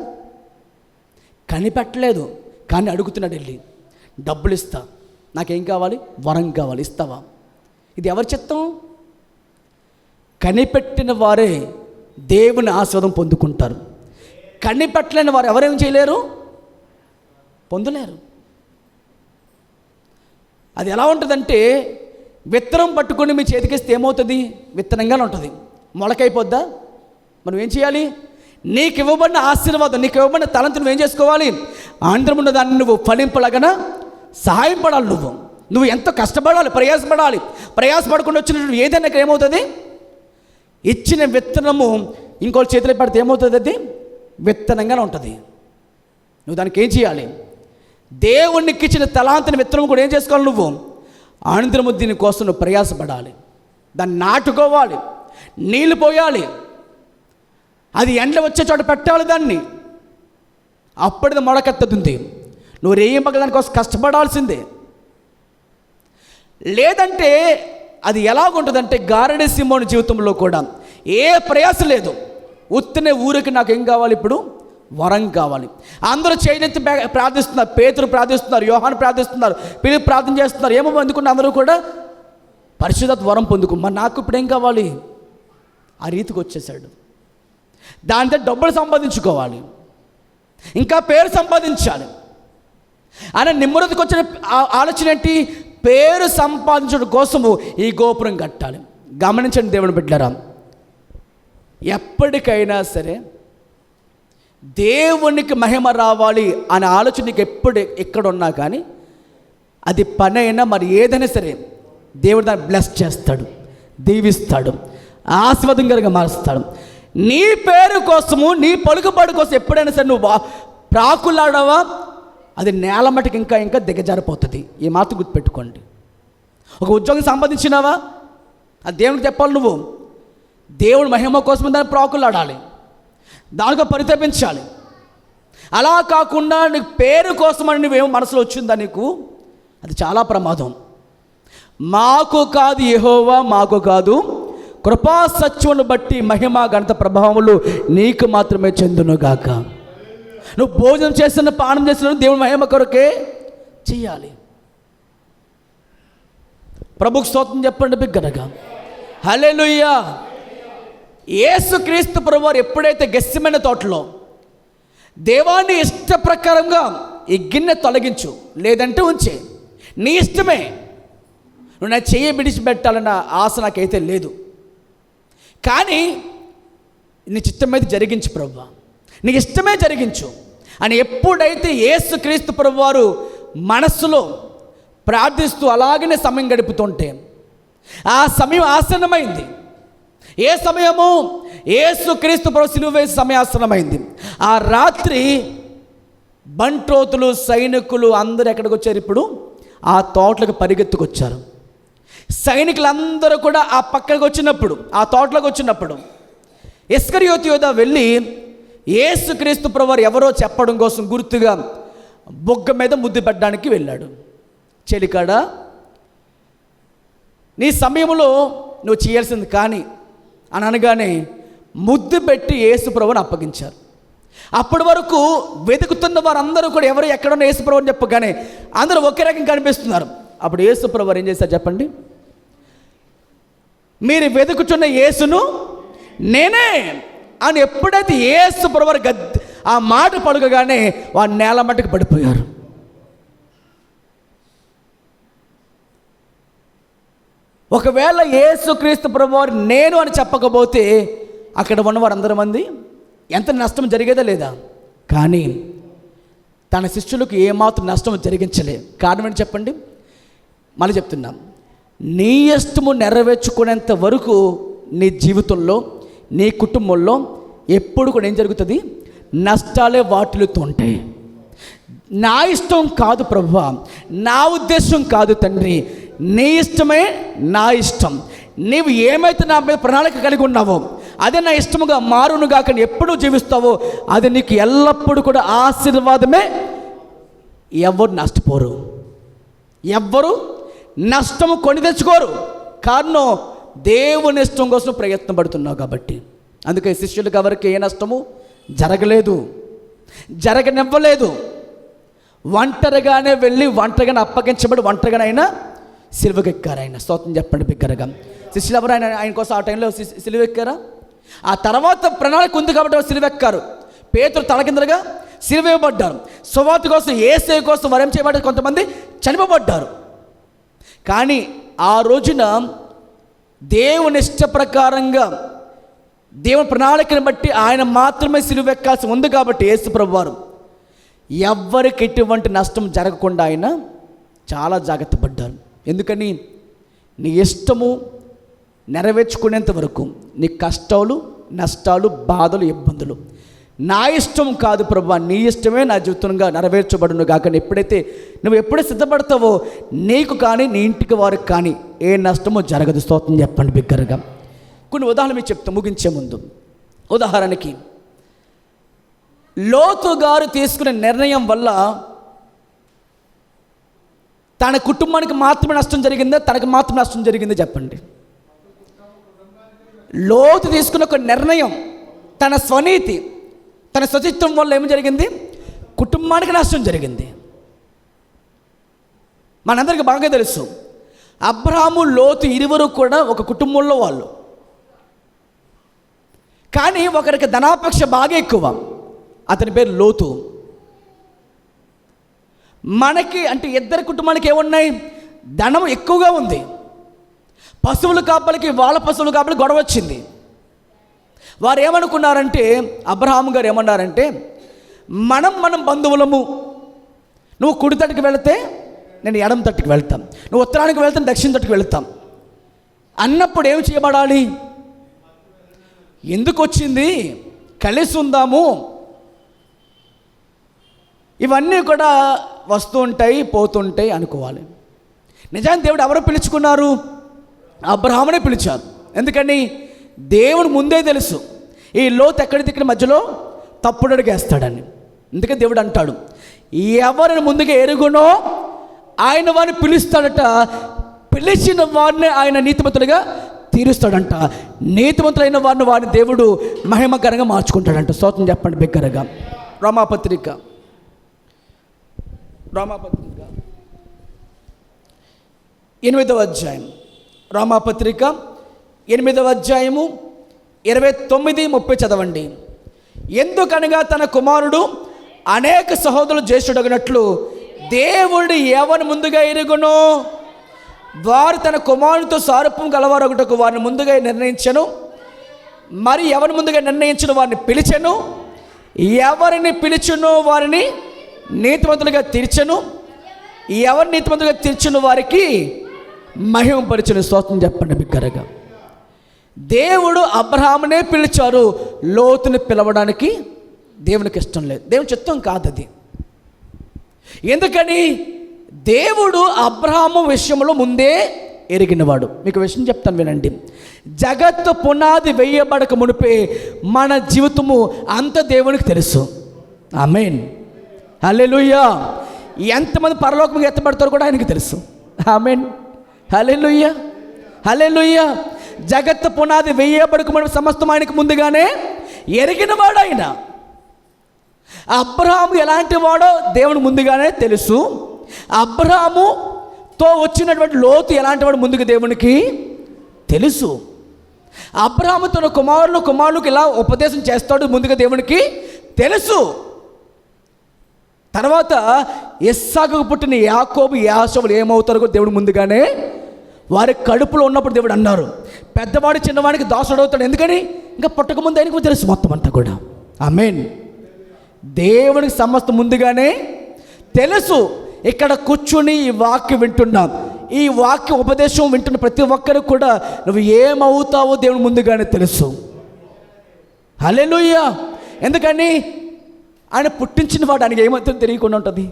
కనిపెట్టలేదు, కానీ అడుగుతున్నాడు వెళ్ళి, డబ్బులు ఇస్తా, నాకేం కావాలి, వరం కావాలి, ఇస్తావా? ఇది ఎవరి చిత్తం? కనిపెట్టిన వారే దేవుని ఆశీర్వాదం పొందుకుంటారు. కనిపెట్టలేని వారు ఎవరేం చేయలేరు, పొందలేరు. అది ఎలా ఉంటుందంటే, విత్తనం పట్టుకొని మీ చేతికిస్తే ఏమవుతుంది? విత్తనంగానే ఉంటుంది, మొలకైపోద్దా? మనం ఏం చేయాలి? నీకు ఇవ్వబడిన ఆశీర్వాదం, నీకు ఇవ్వబడిన తలంతు నువ్వేం చేసుకోవాలి? ఆంధ్రం ఉన్న దాన్ని నువ్వు ఫలింపలాగన సహాయం పడాలి. నువ్వు ఎంతో కష్టపడాలి, ప్రయాసపడకుండా వచ్చినప్పుడు ఏదైనా ఏమవుతుంది? ఇచ్చిన విత్తనము ఇంకోటి చేతిలో పడితే ఏమవుతుంది? అది విత్తనంగానే ఉంటుంది. నువ్వు దానికి ఏం చేయాలి? దేవునికి ఇచ్చిన తలాంతుని విత్తనం కూడా ఏం చేసుకోవాలి? నువ్వు ఆనందము దీనికోసం నువ్వు ప్రయాసపడాలి, దాన్ని నాటుకోవాలి, నీళ్ళు పోయాలి, అది ఎండ వచ్చే చోట పెట్టాలి దాన్ని, అప్పటిది మొడకెత్తుతుంది. నువ్వు రేయింపక దానికోసం కష్టపడాల్సిందే. లేదంటే అది ఎలాగుంటుందంటే, గారడి సింహోని జీవితంలో కూడా ఏ ప్రయాస లేదు, ఉత్తనే ఊరికి నాకు ఏం కావాలి, ఇప్పుడు వరం కావాలి. అందరూ చేయనెత్తి ప్రార్థిస్తున్నారు, పేతురు ప్రార్థిస్తున్నారు, యోహాను ప్రార్థిస్తున్నారు, పిలుపు ప్రార్థన చేస్తున్నారు. ఏమో అందుకున్న అందరూ కూడా పరిశుద్ధాత్మ వరం పొందుకు, మరి నాకు ఇప్పుడు ఏం కావాలి? ఆ రీతికి వచ్చేసాడు. దాంతో డబ్బులు సంపాదించుకోవాలి, ఇంకా పేరు సంపాదించాలి అని నిమ్మరతికి వచ్చిన ఆలోచన ఏంటి? పేరు సంపాదించడం కోసము ఈ గోపురం కట్టాలి. గమనించండి దేవుని బిడ్డలారా, ఎప్పటికైనా సరే దేవునికి మహిమ రావాలి అనే ఆలోచన నీకు ఎప్పుడు ఎక్కడున్నా కానీ, అది పని అయినా మరి ఏదైనా సరే దేవుడు దాన్ని బ్లెస్ చేస్తాడు, దీవిస్తాడు, ఆశీర్వాదంగా మారుస్తాడు. నీ పేరు కోసము, నీ పలుకుబడి కోసం ఎప్పుడైనా సరే నువ్వు ప్రాకులాడవా, అది నేల మటుకు ఇంకా ఇంకా దిగజారిపోతుంది. ఈ మాట గుర్తుపెట్టుకోండి. ఒక ఉద్యోగం సంపాదించినావా, అది దేవునికి చెప్పాలి. నువ్వు దేవుడి మహిమ కోసం దాన్ని ప్రాకులాడాలి, దానికో పరితపించాలి. అలా కాకుండా నీకు పేరు కోసం అని నువ్వేమో మనసులో వచ్చిందా నీకు, అది చాలా ప్రమాదం. మాకు కాదు యెహోవా, మాకు కాదు, కృపా సత్యమును బట్టి మహిమ ఘనత ప్రభావములు నీకు మాత్రమే చెందునుగాక. నువ్వు భోజనం చేస్తున్న, పానం చేస్తున్న దేవుని మహిమ కొరకే చెయ్యాలి. ప్రభుకు స్తోత్రం చెప్పండి బిగ్గరగా, హల్లెలూయా. యేసుక్రీస్తు ప్రభువారు ఎప్పుడైతే గెత్సెమనే తోటలో దేవాన్ని ఇష్ట ప్రకారంగా ఈ గిన్నె తొలగించు, లేదంటే ఉంచే, నీ ఇష్టమే, నువ్వు నా చెయ్యి విడిచిపెట్టాలన్న ఆశ నాకైతే లేదు, కానీ నీ చిత్తం మీద జరిగించు ప్రభువా, నీ ఇష్టమే జరిగించు అని ఎప్పుడైతే యేసుక్రీస్తు ప్రభువారు మనస్సులో ప్రార్థిస్తూ అలాగనే సమయం గడుపుతుంటే ఆ సమయం ఆసన్నమైంది. ఏ సమయము? యేసుక్రీస్తు ప్రభు సిలువ వేసే సమయం ఆసన్నమైంది. ఆ రాత్రి బంట్రోతులు, సైనికులు అందరూ ఎక్కడికి వచ్చారు? ఇప్పుడు ఆ తోటలకు పరిగెత్తుకొచ్చారు. సైనికులందరూ కూడా ఆ పక్కకు వచ్చినప్పుడు, ఆ తోటలోకి వచ్చినప్పుడు ఇస్కరియోతు యూదా వెళ్ళి యేసుక్రీస్తు ప్రభువారు ఎవరో చెప్పడం కోసం గుర్తుగా బొగ్గ మీద ముద్దు పెట్టడానికి వెళ్ళాడు. చెలికాడ, నీ సమయంలో నువ్వు చేయాల్సింది కానీ అని అనగానే ముద్దు పెట్టి యేసు ప్రభువుని అప్పగించారు. అప్పటి వరకు వెతుకుతున్న వారందరూ కూడా ఎవరు ఎక్కడున్న యేసు ప్రభు అని చెప్పగానే అందరూ ఒకే రకంగా కనిపిస్తున్నారు. అప్పుడు యేసు ప్రభు ఏం చేశారు చెప్పండి? మీరు వెతుకుతున్న యేసును నేనే అని ఎప్పుడైతే యేసు ప్రభు ఆ మాట పలుకగానే వారు నేల మట్టుకు పడిపోయారు. ఒకవేళ యేసుక్రీస్తు ప్రభువారు నేను అని చెప్పకపోతే అక్కడ ఉన్నవారు అందరి మంది ఎంత నష్టం జరిగేదా లేదా? కానీ తన శిష్యులకు ఏమాత్రం నష్టం జరిగించలే. కారణం ఏంటి చెప్పండి? మళ్ళీ చెప్తున్నాం, నీ ఇష్టము నెరవేర్చుకునేంత వరకు నీ జీవితంలో, నీ కుటుంబంలో ఎప్పుడు కూడా ఏం జరుగుతుంది? నష్టాలే వాటిల్లుతూ ఉంటాయి. నా ఇష్టం కాదు ప్రభువా, నా ఉద్దేశం కాదు తండ్రి, నీ ఇష్టమే నా ఇష్టం. నీవు ఏమైతే నా మీద ప్రణాళిక కలిగి ఉన్నావో అదే నా ఇష్టముగా మారునుగా కానీ ఎప్పుడు జీవిస్తావో అది నీకు ఎల్లప్పుడూ కూడా ఆశీర్వాదమే. ఎవరు నష్టపోరు, ఎవ్వరు నష్టము కొని తెచ్చుకోరు. కారణం దేవుని ఇష్టం కోసం ప్రయత్నం పడుతున్నావు కాబట్టి. అందుకే శిష్యులకు ఎవరికి ఏ నష్టము జరగలేదు, జరగనివ్వలేదు. ఒంటరిగానే వెళ్ళి ఒంటరిగానే అప్పగించబడి ఒంటరిగానైనా సిలువకెక్కారు. ఆయన స్తోత్రం చెప్పండి బిగ్గరగా. శిష్యులు ఎవరు ఆయన కోసం ఆ టైంలో సిలువెక్కారా? ఆ తర్వాత ప్రణాళిక ఉంది కాబట్టి సిలువెక్కారు. పేతురు తలకిందలుగా సిలువేయబడ్డారు. సువార్త కోసం, యేసయ్య కోసం వరం చేయబడ్డ కొంతమంది చనిపోబడ్డారు. కానీ ఆ రోజున దేవుని ఇష్ట ప్రకారంగా దేవుని ప్రణాళికను బట్టి ఆయన మాత్రమే సిలువెక్కాల్సి ఉంది కాబట్టి యేసు ప్రభువారు ఎవ్వరికి ఎటువంటి నష్టం జరగకుండా ఆయన చాలా జాగ్రత్త పడ్డారు. ఎందుకని? నీ ఇష్టము నెరవేర్చుకునేంత వరకు నీ కష్టాలు, నష్టాలు, బాధలు, ఇబ్బందులు నా ఇష్టం కాదు ప్రభువా, నీ ఇష్టమే నా జీవితంగా నెరవేర్చబడును కాక. ఎప్పుడైతే నువ్వు ఎప్పుడైతే సిద్ధపడతావో నీకు కానీ నీ ఇంటికి వారికి కానీ ఏ నష్టమో జరగదు. స్తోత్రం చెప్పండి బిగ్గరగా. కొన్ని ఉదాహరణలు మీకు చెప్తా ముగించే ముందు. ఉదాహరణకి లోతు గారు తీసుకునే నిర్ణయం వల్ల తన కుటుంబానికి మాత్రమే నష్టం జరిగిందా, తనకు మాత్రమే నష్టం జరిగిందా చెప్పండి? లోతు తీసుకున్న ఒక నిర్ణయం, తన స్వనీతి, తన స్వచిత్వం వల్ల ఏమి జరిగింది? కుటుంబానికి నష్టం జరిగింది. మనందరికీ బాగా తెలుసు, అబ్రహాము, లోతు ఇరువురు కూడా ఒక కుటుంబంలో వాళ్ళు. కానీ ఒకరికి ధనాపేక్ష బాగా ఎక్కువ. అతని పేరు లోతు. మనకి అంటే ఇద్దరి కుటుంబానికి ఏమున్నాయి? ధనం ఎక్కువగా ఉంది. పశువుల కాపలికి, వాళ్ళ పశువుల కాపలికి గొడవ వచ్చింది. వారు ఏమనుకున్నారంటే, అబ్రహాము గారు ఏమన్నారంటే, మనం బంధువులము, నువ్వు కుడి తట్టుకు వెళితే నేను ఎడమ తట్టుకు వెళ్తాం, నువ్వు ఉత్తరానికి వెళ్తే దక్షిణ తట్టుకు వెళ్తాం అన్నప్పుడు ఏం చేయబడాలి? ఎందుకు వచ్చింది? కలిసి ఉందాము. ఇవన్నీ కూడా వస్తూ ఉంటాయి, పోతుంటాయి అనుకోవాలి. నిజానికి దేవుడు ఎవరు పిలుచుకున్నారు? అబ్రహామునే పిలిచారు. ఎందుకని? దేవుడు ముందే తెలుసు ఈ లోతు ఎక్కడి మధ్యలో తప్పుడు అడుగేస్తాడని. అందుకే దేవుడు అంటాడు, ఎవరిని ముందుగా ఎరుగునో ఆయన వారిని పిలుస్తాడట, పిలిచిన వారిని ఆయన నీతిమంతులుగా తీరుస్తాడంట, నీతిమంతులైన వారిని దేవుడు మహిమకరంగా మార్చుకుంటాడంట. స్తోత్రం చెప్పండి బిగ్గరగా. రోమాపత్రిక 8వ అధ్యాయం, రోమాపత్రిక 8వ అధ్యాయము 29-30 చదవండి. ఎందుకనగా తన కుమారుడు అనేక సహోదరులు జ్యేష్ఠుడగినట్లు దేవుడు ఎవరిని ముందుగా ఎరుగును, వారు తన కుమారునితో సారూప్యం గలవారు ఒకటకు వారిని ముందుగా నిర్ణయించను. మరి ఎవరిని ముందుగా నిర్ణయించను వారిని పిలిచెను, ఎవరిని పిలిచును వారిని నీతిమంతులుగా తీర్చెను, ఎవరిని నీతిమంతులుగా తీర్చును వారికి మహిమపరిచిన స్తోత్రం చెప్పండి బిగ్గరగా. దేవుడు అబ్రహామునే పిలిచారు, లోతుని పిలవడానికి దేవునికి ఇష్టం లేదు, దేవుని చిత్తం కాదు అది. ఎందుకని? దేవుడు అబ్రహాము విషయంలో ముందే ఎరిగినవాడు. మీకు విషయం చెప్తాను వినండి. జగత్తు పునాది వేయబడక మునిపే మన జీవితము అంత దేవునికి తెలుసు. ఆమేన్, హల్లెలూయా. ఎంతమంది పరలోకంగా ఎత్తబడతారో కూడా ఆయనకి తెలుసు. ఆమేన్, హల్లెలూయా, హల్లెలూయా. జగత్తు పునాది వేయబడక మునిపే సమస్తం ఆయనకు ముందుగానే ఎరిగినవాడు ఆయన. అబ్రహాము ఎలాంటి వాడో దేవుని ముందుగానే తెలుసు. అబ్రహాముతో వచ్చినటువంటి లోతు ఎలాంటి వాడు ముందుగా దేవునికి తెలుసు. అబ్రహాము తన కుమారులకు ఇలా ఉపదేశం చేస్తాడు ముందుగా దేవునికి తెలుసు. తర్వాత ఇస్సాకుకు పుట్టిన యాకోబు యాకోబులు ఏమవుతారో దేవుడు ముందుగానే వారి కడుపులో ఉన్నప్పుడు దేవుడు అన్నారు, పెద్దవాడు చిన్నవాడికి దాసుడు అవుతాడు. ఎందుకని? ఇంకా పుట్టకముందు ఆయనకు తెలుసు మొత్తం అంతా కూడా. ఆమేన్. దేవునికి సమస్త ముందుగానే తెలుసు. ఇక్కడ కూర్చుని ఈ వాక్యం వింటున్నాం, ఈ వాక్య ఉపదేశం వింటున్న ప్రతి ఒక్కరికి కూడా నువ్వు ఏమవుతావో దేవుని ముందుగానే తెలుసు. హల్లెలూయా. ఎందుకని? ఆయన పుట్టించిన వాడు ఆయనకి ఏమవుతుందో తెలియకుండా ఉంటుంది.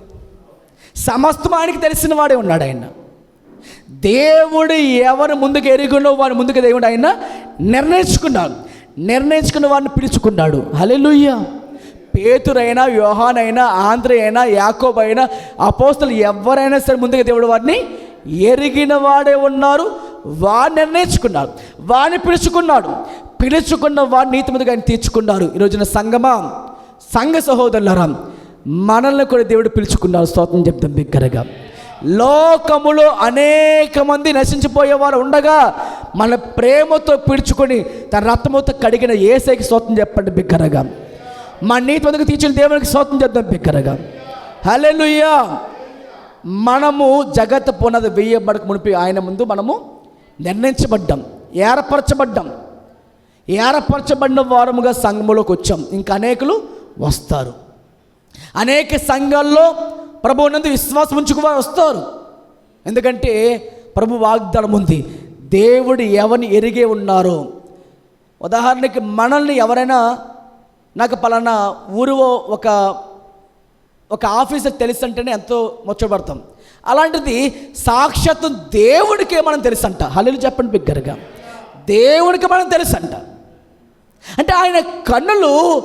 సమస్తం ఆయనకి తెలిసిన వాడే ఉన్నాడు ఆయన. దేవుడు ఎవరు ముందుకు ఎరుగునో వారి ముందుకు దేవుడు ఆయన నిర్ణయించుకున్న వారిని పిలుచుకున్నాడు. హల్లెలూయా. పేతురైనా, యోహానైనా, ఆంద్రే అయినా, యాకోబు అయినా, అపోస్తలు ఎవరైనా సరే ముందుగా దేవుడు వారిని ఎరిగిన వాడే ఉన్నారు. వారిని నిర్ణయించుకున్నాడు, వారిని పిలుచుకున్న వారిని నీతి ముందుగా ఆయన తీర్చుకున్నారు. ఈరోజున సంఘ సహోదరులారా, మనల్ని కూడా దేవుడు పిలుచుకున్నారు. స్తోత్రం చెప్తాం బిగ్గరగా. లోకములో అనేక మంది నశించిపోయేవారు ఉండగా మన ప్రేమతో పిలుచుకొని తన రక్తముతో కడిగిన యేసయ్యకి స్తోత్రం చెప్పండి బిగ్గరగా. మా నీతి ముందుకు తీర్చిన దేవునికి స్తోత్రం చేద్దాం బిగ్గరగా. హల్లెలూయా. మనము జగత్తు పునాది వేయబడక మునిపి ఆయన ముందు మనము నిర్ణయించబడ్డాం, ఏర్పరచబడిన వారముగా సంఘములోకి వచ్చాం. ఇంకా అనేకులు వస్తారు. అనేక సంఘాల్లో ప్రభువు నందు విశ్వాసం ఉంచుకుని వస్తారు. ఎందుకంటే ప్రభు వాగ్దానం ఉంది, దేవుడు ఎవరిని ఎరిగే ఉన్నారో. ఉదాహరణకి మనల్ని ఎవరైనా, నాకు పలానా ఊరిలో ఒక ఆఫీసర్ తెలుసు అంటేనే ఎంతో ముచ్చటపడతాం. అలాంటిది సాక్షాత్తు దేవుడికే మనం తెలుసంట. హల్లెలూయా చెప్పండి బిగ్గరగా. దేవుడికి మనం తెలుసంట. అంటే ఆయన కన్నులు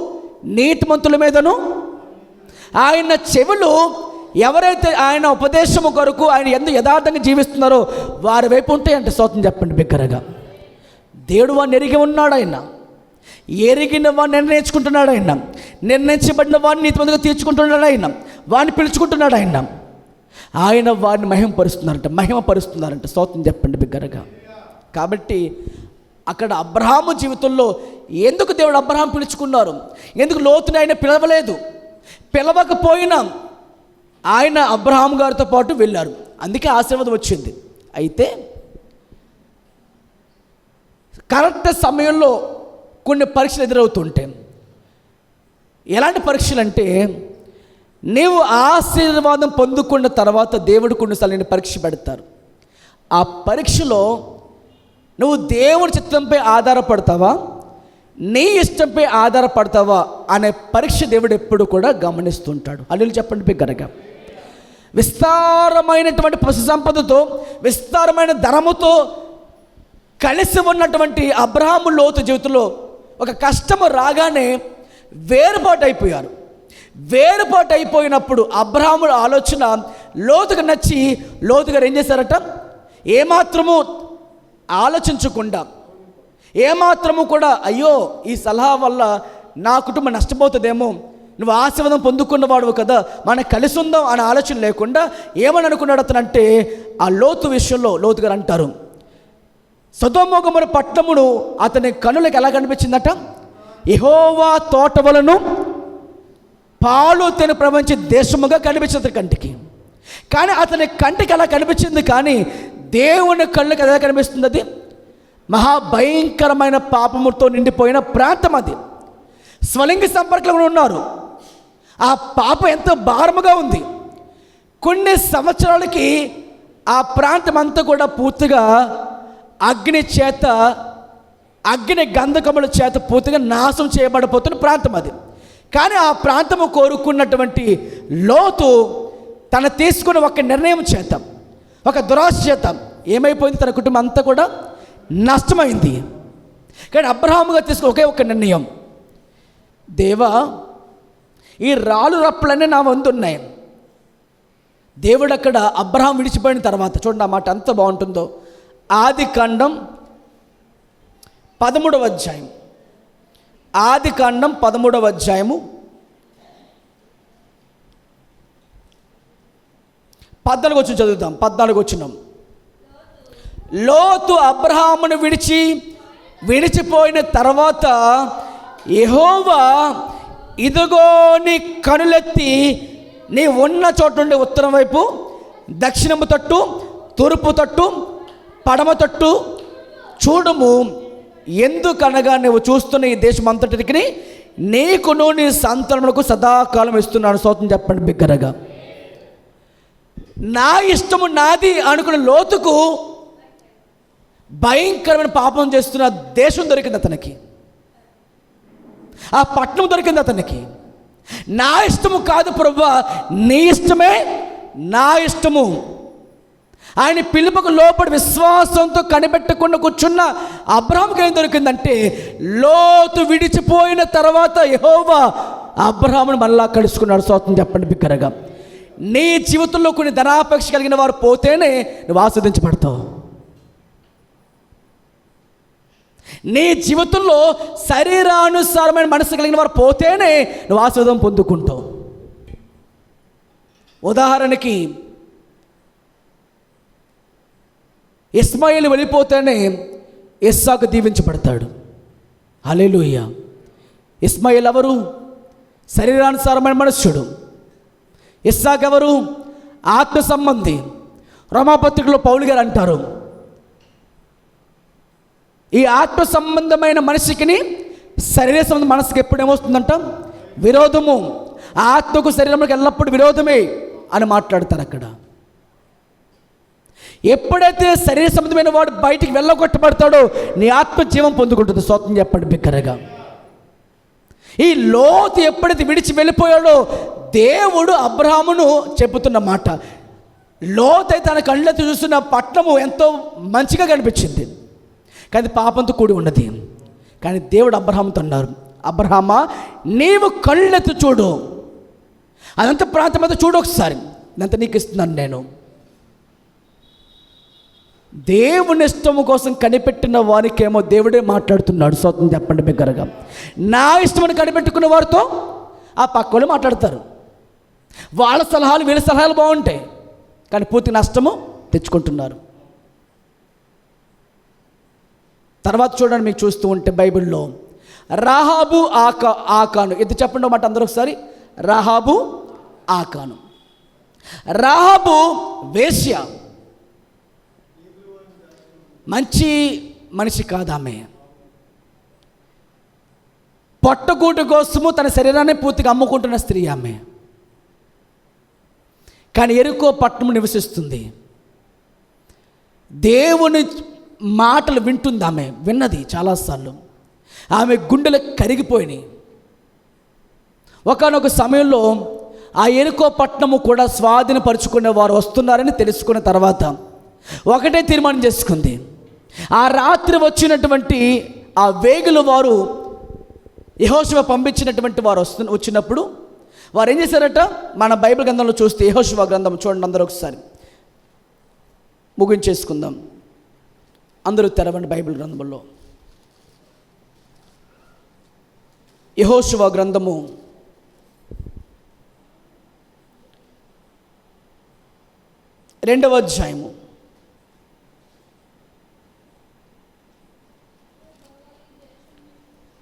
నీతిమంతుల మీదను, ఆయన చెవులు ఎవరైతే ఆయన ఉపదేశము కొరకు ఆయన ఎంత యథార్థంగా జీవిస్తున్నారో వారి వైపు ఉంటాయంటే స్తోత్రం చెప్పండి బిగ్గరగా. దేవుడు వారిని ఎరిగి ఉన్నాడు. ఆయన ఎరిగిన వాడిని నిర్ణయించుకుంటున్నాడు. ఆయన నిర్ణయించబడిన వాడిని నీతి ముందుగా తీర్చుకుంటున్నాడు. ఆయన వాడిని పిలుచుకుంటున్నాడు. ఆయన వారిని మహిమపరుస్తున్నారంట. స్తోత్రం చెప్పండి బిగ్గరగా. కాబట్టి అక్కడ అబ్రహాము జీవితంలో ఎందుకు దేవుడు అబ్రహాం పిలుచుకున్నారు? ఎందుకు లోతుని ఆయన పిలవలేదు? పిలవకపోయినా ఆయన అబ్రహాం గారితో పాటు వెళ్ళారు. అందుకే ఆశీర్వాదం వచ్చింది. అయితే కరెక్ట్ సమయంలో కొన్ని పరీక్షలు ఎదురవుతుంటాయి. ఎలాంటి పరీక్షలు అంటే, నీవు ఆశీర్వాదం పొందుకున్న తర్వాత దేవుడు కొన్నిసార్లు పరీక్ష పెడతారు. ఆ పరీక్షలో నువ్వు దేవుడి చిత్తంపై ఆధారపడతావా, నీ ఇష్టంపై ఆధారపడతావా అనే పరీక్ష దేవుడు ఎప్పుడు కూడా గమనిస్తుంటాడు. హల్లెలూయా చెప్పండి బిగ్గరగా. విస్తారమైనటువంటి పశు సంపదతో, విస్తారమైన ధనముతో కలిసి ఉన్నటువంటి అబ్రహాము లోతు జీవితంలో ఒక కష్టము రాగానే వేరుపాటు అయిపోయినప్పుడు అబ్రహాము ఆలోచన లోతుగా నచ్చి లోతు గారు ఏం చేశారట, ఏమాత్రము ఆలోచించకుండా, ఏమాత్రము కూడా అయ్యో ఈ సలహా వల్ల నా కుటుంబం నష్టపోతుందేమో, నువ్వు ఆశీర్వాదం పొందుకున్నవాడు కదా, మనం కలిసి ఉందాం అనే ఆలోచన లేకుండా ఏమని అనుకున్నాడు అతనంటే, ఆ లోతు విషయంలో లోతు గారు అంటారు, సొదొమ గొమొర్రా పట్టణమును అతని కనులకు ఎలా కనిపించిందట, యెహోవా తోటవలను పాలు తేనె ప్రవహించే దేశముగా కనిపించింది కంటికి. కానీ అతని కంటికి అలా కనిపించింది, కానీ దేవుని కళ్ళకి ఎలా కనిపిస్తుంది? అది మహాభయంకరమైన పాపముతో నిండిపోయిన ప్రాంతం. అది స్వలింగ సంపర్కంలో ఉన్నారు. ఆ పాపం ఎంతో భారముగా ఉంది. కొన్ని సంవత్సరాలకి ఆ ప్రాంతం అంతా కూడా పూర్తిగా అగ్ని గంధకముల చేత పూర్తిగా నాశనం చేయబడిపోతున్న ప్రాంతం అది. కానీ ఆ ప్రాంతము కోరుకున్నటువంటి లోతు తన తీసుకున్న ఒక నిర్ణయం చేత, ఒక దురాశ చేత ఏమైపోయింది? తన కుటుంబం అంతా కూడా నష్టమైంది. కానీ అబ్రహాముగా తీసుకున్న ఒకే ఒక నిర్ణయం, దేవా ఈ రాళ్ళు రప్పలన్నీ నా వంతు ఉన్నాయి. దేవుడు అక్కడ అబ్రహాం విడిచిపోయిన తర్వాత చూడండి ఆ మాట ఎంత బాగుంటుందో. ఆదికాండం 13వ అధ్యాయం, ఆదికాండం 13వ అధ్యాయము 14 వచ్చిన చదువుతాం. 14 వచ్చినాం. లోతు అబ్రహామును విడిచిపోయిన తర్వాత యెహోవా, ఇదిగో నీ కనులెత్తి నీ ఉన్న చోటు నుండి ఉత్తరం వైపు, దక్షిణము తట్టు, తూర్పు తట్టు, పడమ తట్టు చూడుము. ఎందుకనగా నువ్వు చూస్తున్న ఈ దేశం అంతటికి నీకును నీ సంతానములకు సదాకాలం ఇస్తున్నాను. స్తోత్రం చెప్పండి బిగ్గరగా. నా ఇష్టము నాది అనుకున్న లోతుకు భయంకరమైన పాపం చేస్తున్న దేశం దొరికింది అతనికి, ఆ పట్టణం దొరికింది అతనికి. నా ఇష్టము కాదు ప్రభువా, నీ ఇష్టమే నా ఇష్టము. ఆయన పిలుపుకు లోపడి విశ్వాసంతో కనిపెట్టకుండా కూర్చున్న అబ్రహాంకి ఏం దొరికిందంటే, లోతు విడిచిపోయిన తర్వాత యెహోవా అబ్రహామును మళ్ళా కలుసుకున్నాడు. స్తోత్రం చెప్పండి బిగ్గరగా. నీ జీవితంలో కొన్ని ధనాపేక్ష కలిగిన వారు పోతేనే నువ్వు ఆస్వాదించబడతావు. నీ జీవితంలో శరీరానుసారమైన మనసు కలిగిన వారు పోతేనే నువ్వు ఆస్వాదం పొందుకుంటావు. ఉదాహరణకి ఇస్మాయిల్ వెళ్ళిపోతేనే ఇస్సాకు దీవించబడతాడు. హల్లెలూయా. ఇస్మాయిల్ ఎవరు? శరీరానుసారమైన మనుష్యుడు. ఇస్సాకు ఎవరు? ఆత్మ సంబంధి. రోమాపత్రికలో పౌలు గారు అంటారు, ఈ ఆత్మ సంబంధమైన మనిషికి శరీర సంబంధ మనసుకి ఎప్పుడేమొస్తుందంట? విరోధము. ఆత్మకు శరీరంలోకి ఎల్లప్పుడూ విరోధమే అని మాట్లాడతారు అక్కడ. ఎప్పుడైతే శరీర సంబంధమైన వాడు బయటికి వెళ్ళగొట్టబడతాడో నీ ఆత్మ జీవం పొందుకుంటుంది. స్తోత్రం చెప్పండి బిగ్గరగా. ఈ లోతు ఎప్పుడైతే విడిచి వెళ్ళిపోయాడో దేవుడు అబ్రహామును చెబుతున్న మాట, లోతు తన కళ్ళెత్తి చూస్తున్న పట్టణము ఎంతో మంచిగా కనిపించింది, కానీ పాపంతో కూడి ఉన్నది. కానీ దేవుడు అబ్రహాముతో అన్నారు, అబ్రహామా నీవు కళ్ళెత్తి చూడు, అదంతా ప్రాంతం అంతా చూడు ఒకసారి, ఇదంతా నీకు ఇస్తున్నాను నేను. దేవుని ఇష్టము కోసం కనిపెట్టిన వారికేమో దేవుడే మాట్లాడుతున్నాడు. స్తోత్రం చెప్పండి బిగ్గరగా. నా ఇష్టమని కనిపెట్టుకున్న వారితో ఆ పక్క వాళ్ళు మాట్లాడతారు. వాళ్ళ సలహాలు వీళ్ళ సలహాలు బాగుంటాయి, కానీ పూర్తి నష్టము తెచ్చుకుంటున్నారు. తర్వాత చూడండి, మీకు చూస్తూ ఉంటే బైబిల్లో రాహాబు ఆకాను, ఇది చెప్పండి మాట అందరూ ఒకసారి. రాహాబు ఆకాను. రాహాబు వేశ్య, మంచి మనిషి కాదు ఆమె. పొట్టగూటు కోసము తన శరీరాన్ని పూర్తిగా అమ్ముకుంటున్న స్త్రీ ఆమె. కానీ ఎరుకో పట్టణం నివసిస్తుంది. దేవుని మాటలు వింటుంది ఆమె, విన్నది చాలాసార్లు. ఆమె గుండెలు కరిగిపోయినాయి. ఒకానొక సమయంలో ఆ ఎరుకో పట్టణము కూడా స్వాధీనపరుచుకునే వారు వస్తున్నారని తెలుసుకున్న తర్వాత ఒకటే తీర్మానం చేసుకుంది. ఆ రాత్రి వచ్చినటువంటి ఆ వేగుల వారు, యెహోషువ పంపించినటువంటి వారు వచ్చినప్పుడు వారు ఏం చేశారట? మన బైబిల్ గ్రంథంలో చూస్తే యెహోషువ గ్రంథం చూడండి అందరూ ఒకసారి, ముగించేసుకుందాం. అందరూ తెరవండి బైబిల్ గ్రంథంలో. యెహోషువ గ్రంథము 2వ అధ్యాయము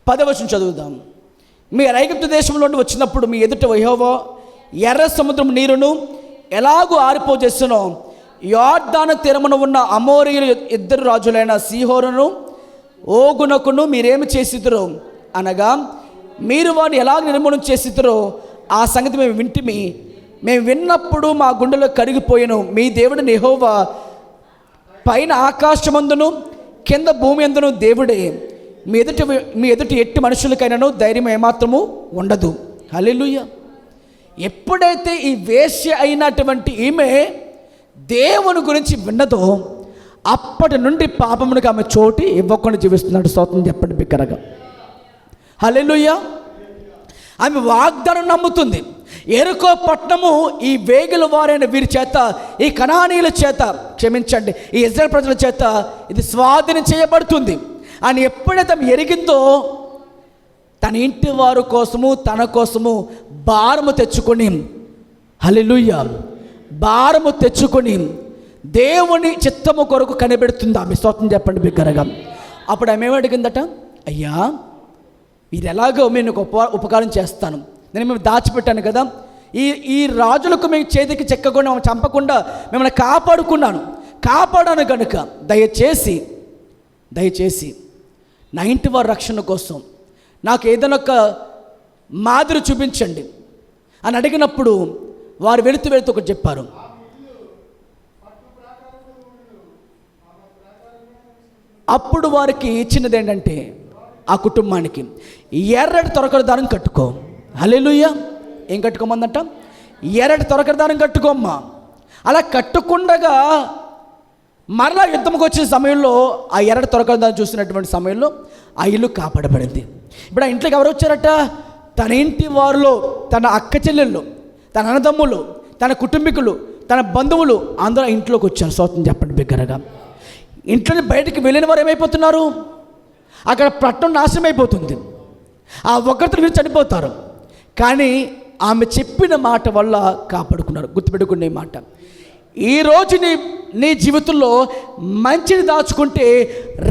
10వ వచనం చదువుదాం. మీరు ఐగుప్తు దేశంలో నుండి వచ్చినప్పుడు మీ ఎదుట యెహోవా ఎర్ర సముద్రం నీరును ఎలాగూ ఆరిపోజేస్తునో యొర్దాను తీరమున ఉన్న అమోరీయులు ఇద్దరు రాజులైన సీహోరును ఓగునకును మీరేమి చేసిద్దరో అనగా మీరు వారిని ఎలాగ నిర్మూలన చేసిద్దరో ఆ సంగతి మేము వింటిమి. మేము విన్నప్పుడు మా గుండెలో కరిగిపోయాను. మీ దేవుడిని యెహోవా పైన ఆకాశమందును కింద భూమి అందును దేవుడే. మీ ఎదుటి ఎట్టి మనుషులకైనాను ధైర్యం ఏమాత్రము ఉండదు. హల్లెలూయా. ఎప్పుడైతే ఈ వేశ్య అయినటువంటి ఈమె దేవుని గురించి విన్నదో అప్పటి నుండి పాపమునికి ఆమె చోటు ఇవ్వకుండా జీవిస్తున్నాడు. స్తోత్రం చెప్పండి బిగ్గరగా. హల్లెలూయా. ఆమె వాగ్దానం నమ్ముతుంది. యెరికో పట్టణము ఈ వేగుల వారైన వీరి చేత, ఈ కనానీయుల చేత, క్షమించండి, ఈ ఇశ్రాయేలు ప్రజల చేత ఇది స్వాధీనం చేయబడుతుంది అని ఎప్పుడైతే ఆమె ఎరిగిందో తన ఇంటి వారి కోసము తన కోసము భారము తెచ్చుకొని, హల్లెలూయా, భారము తెచ్చుకొని దేవుని చిత్తము కొరకు కనిపెడుతుంది ఆమె. స్తోత్రం చెప్పండి బిగ్గరగా. అప్పుడు ఆమె ఏమడిగిందట, అయ్యా మీరు ఎలాగో నేను ఉపకారం చేస్తాను, నేను మేము దాచిపెట్టాను కదా, ఈ రాజులకు మేము చేతికి చెక్కకుండా మమ్మల్ని చంపకుండా మిమ్మల్ని కాపాడాను కనుక దయచేసి నా ఇంటి వారి రక్షణ కోసం నాకు ఏదైనా ఒక మాదిరి చూపించండి అని అడిగినప్పుడు వారు వెళుతూ ఒకటి చెప్పారు. అప్పుడు వారికి ఇచ్చినది ఏంటంటే ఆ కుటుంబానికి ఎర్రటి తొరకల దారం కట్టుకో. హల్లెలూయా. ఏం కట్టుకోమందంట? ఎర్రటి తొరకల దారం కట్టుకోమ్మా. అలా కట్టుకుండగా మరలా యుద్ధంకి వచ్చిన సమయంలో ఆ ఎర్రటి తొరకల దారం చూసినటువంటి సమయంలో ఆ ఇల్లు కాపాడబడింది. ఇప్పుడు ఆ ఇంట్లోకి ఎవరు వచ్చారట? తన ఇంటి వారిలో తన అక్క చెల్లెళ్ళు, తన అన్నదమ్ములు, తన కుటుంబీకులు, తన బంధువులు అందరూ ఇంట్లోకి వచ్చారు. స్తోత్రం చెప్పండి బిగ్గరగా. ఇంట్లోని బయటికి వెళ్ళిన వారు ఏమైపోతున్నారు? అక్కడ పట్టణం నాశనం అయిపోతుంది. ఆ ఒక్కరితో వీరు చనిపోతారు. కానీ ఆమె చెప్పిన మాట వల్ల కాపాడుకున్నారు. గుర్తుపెట్టుకునే మాట. ఈరోజు నీ జీవితంలో మంచిని దాచుకుంటే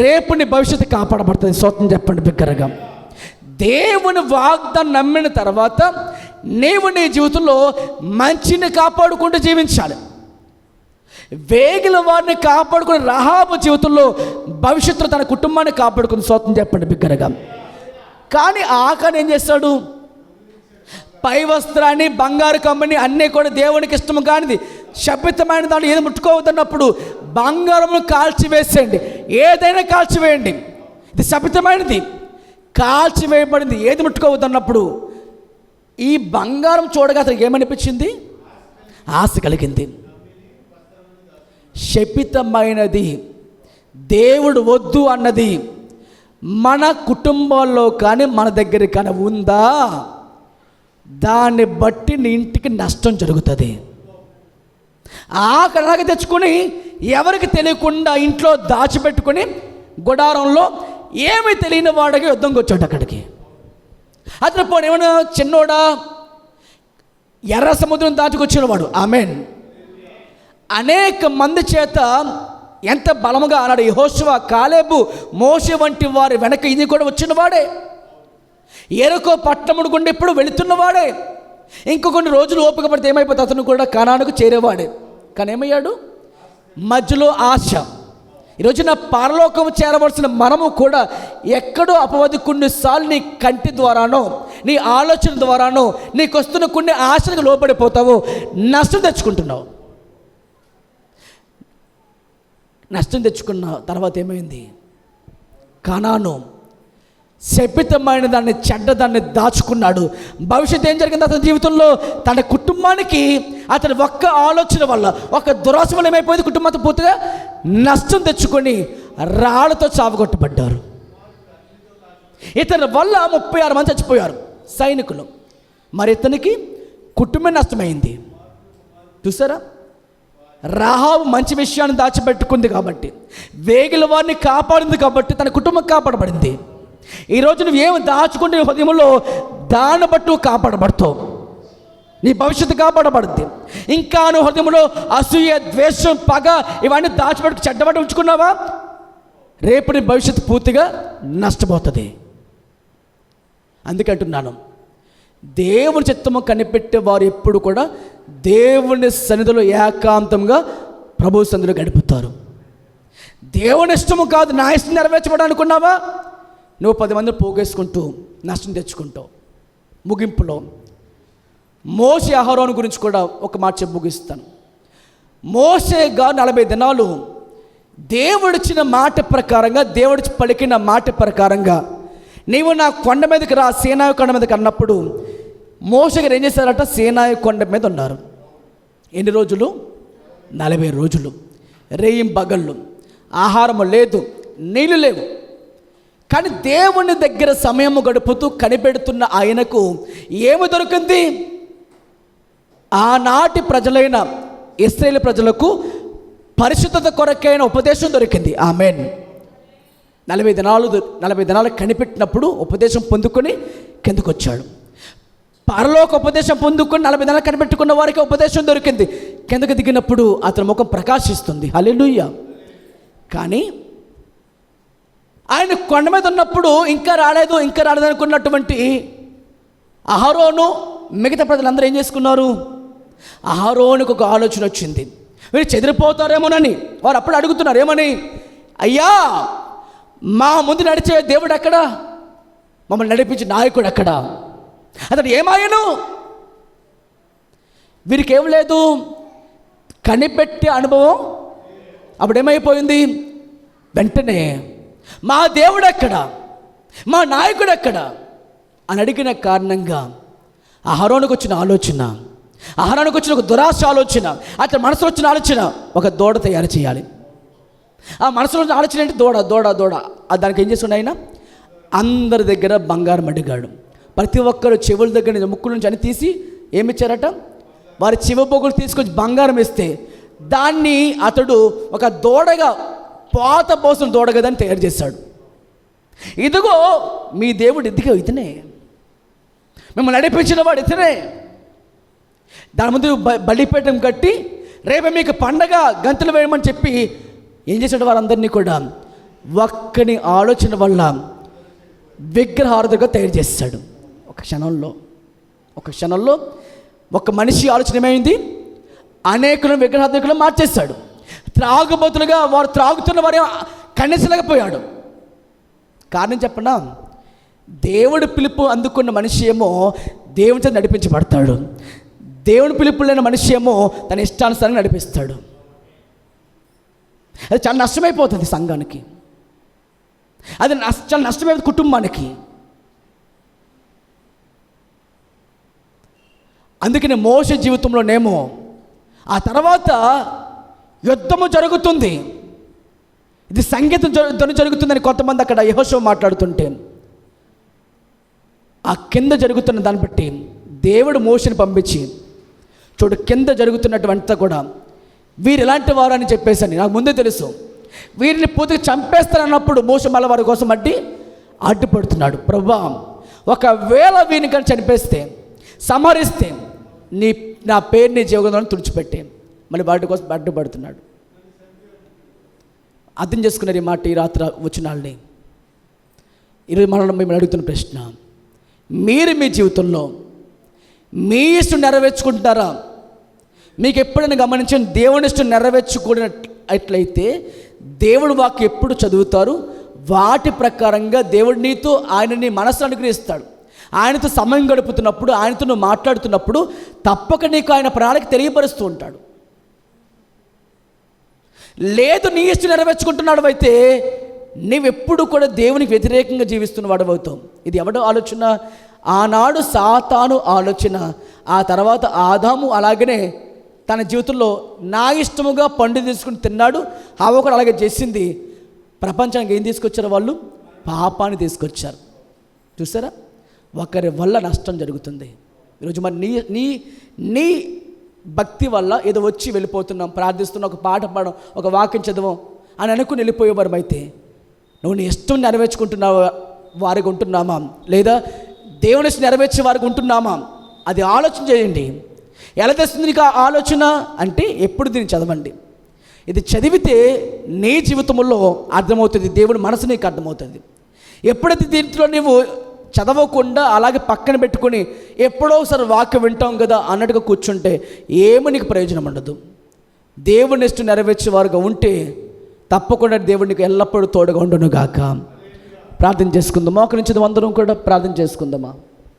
రేపు నీ భవిష్యత్తు కాపాడబడుతుంది. స్తోత్రం చెప్పండి బిగ్గరగా. దేవుని వాగ్దానం నమ్మిన తర్వాత నీవు నీ జీవితంలో మంచిని కాపాడుకుంటూ జీవించాలి. వేగిల వారిని కాపాడుకుని రహాబు జీవితంలో భవిష్యత్తులో తన కుటుంబాన్ని కాపాడుకుని స్తోత్రం చెప్పండి బిగ్గరగా. కానీ ఆకాన్ ఏం చేస్తాడు? పై వస్త్రాన్ని, బంగారు కమ్మని అన్నీ కూడా దేవునికి ఇష్టం కానిది, శపితమైన దాన్ని ఏది ముట్టుకోవద్దన్నప్పుడు బంగారమును కాల్చివేసేయండి, ఏదైనా కాల్చివేయండి, ఇది శపితమైనది, కాల్చివేయబడింది, ఏది ముట్టుకోవద్దన్నప్పుడు ఈ బంగారం చూడగా అతనికి ఏమనిపించింది? ఆశ కలిగింది. శపితమైనది, దేవుడు వద్దు అన్నది మన కుటుంబాల్లో కానీ మన దగ్గర కానీ ఉందా, దాన్ని బట్టి నీ ఇంటికి నష్టం జరుగుతుంది. ఆకలాగా తెచ్చుకొని ఎవరికి తెలియకుండా ఇంట్లో దాచిపెట్టుకొని గుడారంలో ఏమీ తెలియని వాడికి యుద్ధంకి వచ్చాడు. అక్కడికి అతను పోనీ ఏమన్నా చిన్నోడా, ఎర్ర సముద్రం దాటుకొచ్చిన వాడు. ఆమెన్. అనేక మంది చేత ఎంత బలముగా అన్నాడు. యెహోషువ, కాలేబు, మోషే వంటి వారి వెనక ఇది కూడా వచ్చిన వాడే. యెరికో పట్టణముడు గుండా ఇప్పుడు వెళుతున్నవాడే. ఇంకొన్ని రోజులు ఓపిక పడితే ఏమైపోతే అతను కూడా కనానుకు చేరేవాడే. కానీ ఏమయ్యాడు? మధ్యలో ఆశ. ఈరోజు నా పరలోకము చేరవలసిన మనము కూడా ఎక్కడో అపవాది కొన్నిసార్లు నీ కంటి ద్వారానో, నీ ఆలోచన ద్వారానో నీకు వస్తున్న కొన్ని ఆశలకు లోపడిపోతావు, నష్టం తెచ్చుకుంటున్నావు. నష్టం తెచ్చుకున్న తర్వాత ఏమైంది? కనాను శపితమైన దాన్ని, చెడ్డదాన్ని దాచుకున్నాడు. భవిష్యత్తు ఏం జరిగింది అతని జీవితంలో? తన కుటుంబానికి అతని ఒక్క ఆలోచన వల్ల, ఒక దురాశ వల్ల ఏమైపోయింది? కుటుంబంతో పూర్తిగా నష్టం తెచ్చుకొని రాళ్లతో చావగొట్టబడ్డారు. ఇతని వల్ల 36 మంది చచ్చిపోయారు సైనికులు. మరి ఇతనికి కుటుంబం నష్టమైంది. చూసారా? రాహాబు మంచి విషయాన్ని దాచిపెట్టుకుంది కాబట్టి, వేగిల వారిని కాపాడింది కాబట్టి తన కుటుంబం కాపాడబడింది. ఈరోజు నువ్వు ఏమి దాచుకుంటే హృదయంలో దాన్ని బట్టు కాపాడబడతావు, నీ భవిష్యత్తు కాపాడబడుద్ది. ఇంకా నువ్వు హృదయంలో అసూయ, ద్వేషం, పగ ఇవన్నీ దాచిపెట్టు చెడ్డబడి ఉంచుకున్నావా, రేపు నీ భవిష్యత్తు పూర్తిగా నష్టపోతుంది. అందుకంటున్నాను, దేవుని చిత్తము కనిపెట్టే వారు ఎప్పుడు కూడా దేవుని సన్నిధిలో ఏకాంతంగా ప్రభు సన్నిధిలో గడుపుతారు. దేవుని ఇష్టము కాదు, నా ఇష్టం నెరవేర్చబడి అనుకున్నావా, నువ్వు 10 మందిని పోగేసుకుంటూ నష్టం తెచ్చుకుంటావు. ముగింపులో మోషే అహరోను గురించి కూడా ఒక మాట చెప్పి ముగిస్తాను. మోషేగా 40 దినాలు దేవుడిచ్చిన మాట ప్రకారంగా, దేవుడి పలికిన మాట ప్రకారంగా నీవు నా కొండ మీదకి రా, సీనాయి కొండ మీదకి అన్నప్పుడు మోషే గారు ఏం చేశారట, సీనాయి కొండ మీద ఉన్నారు. ఎన్ని రోజులు? 40 రోజులు. రేయింబగళ్ళు, ఆహారము లేదు, నీళ్ళు లేవు. కానీ దేవుని దగ్గర సమయము గడుపుతూ కనిపెడుతున్న ఆయనకు ఏమి దొరికింది? ఆనాటి ప్రజలైన ఇశ్రాయేలు ప్రజలకు పరిశుద్ధత కొరకైన ఉపదేశం దొరికింది. ఆమేన్. 40 దినాలు కనిపెట్టినప్పుడు ఉపదేశం పొందుకొని కిందకు వచ్చాడు. పరలోక ఉపదేశం పొందుకొని 40 దినాలు కనిపెట్టుకున్న వారికి ఉపదేశం దొరికింది. కిందకు దిగినప్పుడు అతని ముఖం ప్రకాశిస్తుంది. హల్లెలూయా. కానీ ఆయన కొండ మీద ఉన్నప్పుడు ఇంకా రాలేదు అనుకున్నటువంటి అహరోను మిగతా ప్రజలందరూ ఏం చేసుకున్నారు? అహరోనుకు ఒక ఆలోచన వచ్చింది, వీరు చెదిరిపోతారేమోనని. వారు అప్పుడు అడుగుతున్నారు, ఏమని? అయ్యా, మా ముందు నడిచే దేవుడు ఎక్కడా? మమ్మల్ని నడిపించే నాయకుడు ఎక్కడా? అతడు ఏమాయను? వీరికి ఏం లేదు, కనిపెట్టే అనుభవం. అప్పుడు ఏమైపోయింది? వెంటనే మా దేవుడు ఎక్కడా, మా నాయకుడు ఎక్కడా అని అడిగిన కారణంగా అహరోనుకు వచ్చిన ఆలోచన, అహరోనుకు వచ్చిన ఒక దురాశ ఆలోచన, అతని మనసులో వచ్చిన ఆలోచన, ఒక దూడ తయారు చేయాలి. ఆ మనసులో వచ్చిన ఆలోచన ఏంటి? దూడ. దానికి ఏం చేస్తుండే ఆయన? అందరి దగ్గర బంగారం అడిగాడు. ప్రతి ఒక్కరు చెవుల దగ్గర నుంచి, ముక్కుల నుంచి అని తీసి ఏమిచ్చారట? వారి చెవిపోగులు తీసుకొచ్చి బంగారం ఇస్తే దాన్ని అతడు ఒక దూడగా, పాత పోసిన దూడగా దాన్ని తయారు చేశాడు. ఇదిగో మీ దేవుడు, ఇదిగో ఇతనే, మిమ్మల్ని నడిపించిన వాడు ఇతనే. దాని ముందు బలిపీఠం కట్టి రేపు మీకు పండగ, గంతులు వేయమని చెప్పి ఏం చేశాడు? వారందరినీ కూడా ఒక్కని ఆలోచన వల్ల విగ్రహార్థగా తయారు చేశాడు. ఒక క్షణంలో ఒక మనిషి ఆలోచన ఏమైంది? అనేకులను విగ్రహార్థకులు మార్చేశాడు. త్రాగుబోతులుగా వారు త్రాగుతున్న వారు కనీసలేకపోయాడు. కారణం చెప్పనా? దేవుడి పిలుపు అందుకున్న మనిషి ఏమో దేవుని చేత నడిపించబడతాడు, దేవుని పిలుపు లేని మనిషి ఏమో తన ఇష్టానుసారంగా నడిపిస్తాడు. అది చాలా నష్టమైపోతుంది సంఘానికి, అది చాలా నష్టమైపోతుంది కుటుంబానికి. అందుకని మోషే జీవితంలోనేమో ఆ తర్వాత యుద్ధము జరుగుతుంది, ఇది సంగీతం జరుగుతుందని కొంతమంది అక్కడ యెహోషువ మాట్లాడుతుంటే, ఆ కింద జరుగుతున్న దాన్ని బట్టి దేవుడు మోషేని పంపించి, చూడు కింద జరుగుతున్నటువంతా కూడా వీరు ఎలాంటి వారు అని చెప్పేసని నాకు ముందే తెలుసు, వీరిని పూర్తిగా చంపేస్తారన్నప్పుడు మోషే మళ్ళీ వారి కోసం అడ్డుపడుతున్నాడు. ప్రభువా, ఒకవేళ వీరిని కానీ చనిపేస్తే, సంహరిస్తే నా పేరుని జీవగ్రంథంలో తుడిచిపెట్టే, మళ్ళీ వాటి కోసం అడ్డుపడుతున్నాడు. అర్థం చేసుకున్నారు ఈ మాట ఈ రాత్రి వచ్చిన వాళ్ళని. ఈరోజు మిమ్మల్ని అడుగుతున్న ప్రశ్న, మీరు మీ జీవితంలో మీ ఇష్టం నెరవేర్చుకుంటారా? మీకు ఎప్పుడైనా గమనించండి, దేవుని ఇష్టం నెరవేర్చుకున్నట్లయితే దేవుడు వాక్యం ఎప్పుడు చదువుతారు, వాటి ప్రకారంగా దేవుడు నీతో ఆయనని మనసును అనుగ్రహిస్తాడు. ఆయనతో సమయం గడుపుతున్నప్పుడు, ఆయనతో నువ్వు మాట్లాడుతున్నప్పుడు తప్పక నీకు ఆయన ప్రణాళిక తెలియపరుస్తూ ఉంటాడు. లేదు, నీ ఇష్టం నెరవేర్చుకుంటున్నాడు అయితే నీవెప్పుడు కూడా దేవునికి వ్యతిరేకంగా జీవిస్తున్న వాడు అవుతావు. ఇది ఎవడో ఆలోచన? ఆనాడు సాతాను ఆలోచన. ఆ తర్వాత ఆదాము అలాగనే తన జీవితంలో నా ఇష్టముగా పండు తీసుకుని తిన్నాడు. హవ్వ కూడా అలాగే చేసింది. ప్రపంచానికి ఏం తీసుకొచ్చారు వాళ్ళు? పాపాన్ని తీసుకొచ్చారు. చూసారా? ఒకరి వల్ల నష్టం జరుగుతుంది. ఈరోజు మరి నీ భక్తి వల్ల ఏదో వచ్చి వెళ్ళిపోతున్నాం, ప్రార్థిస్తున్నాం, ఒక పాట పాడడం, ఒక వాక్యం చదవం అని అనుకుని వెళ్ళిపోయేవారు అయితే నువ్వు నీ ఇష్టం నెరవేర్చుకుంటున్నావా, వారికి ఉంటున్నామా, లేదా దేవుని ఇష్టం నెరవేర్చే వారికి ఉంటున్నామా? అది ఆలోచన చేయండి. ఎలా తెస్తుంది నీకు ఆలోచన అంటే, ఎప్పుడు దీన్ని చదవండి. ఇది చదివితే నీ జీవితంలో అర్థమవుతుంది, దేవుడి మనసు నీకు అర్థమవుతుంది. ఎప్పుడైతే దీంట్లో నువ్వు చదవకుండా అలాగే పక్కన పెట్టుకొని ఎప్పుడో ఒకసారి వాక్యం వింటాం కదా అన్నట్టుగా కూర్చుంటే ఏమీ నీకు ప్రయోజనం ఉండదు. దేవుని ఇష్టం నెరవేర్చే వారుగా ఉంటే తప్పకుండా దేవుడు నీకు ఎల్లప్పుడూ తోడుగా ఉండును గాక. ప్రార్థన చేసుకుందాం. మోకరించదు అందరం కూడా ప్రార్థన చేసుకుందామా.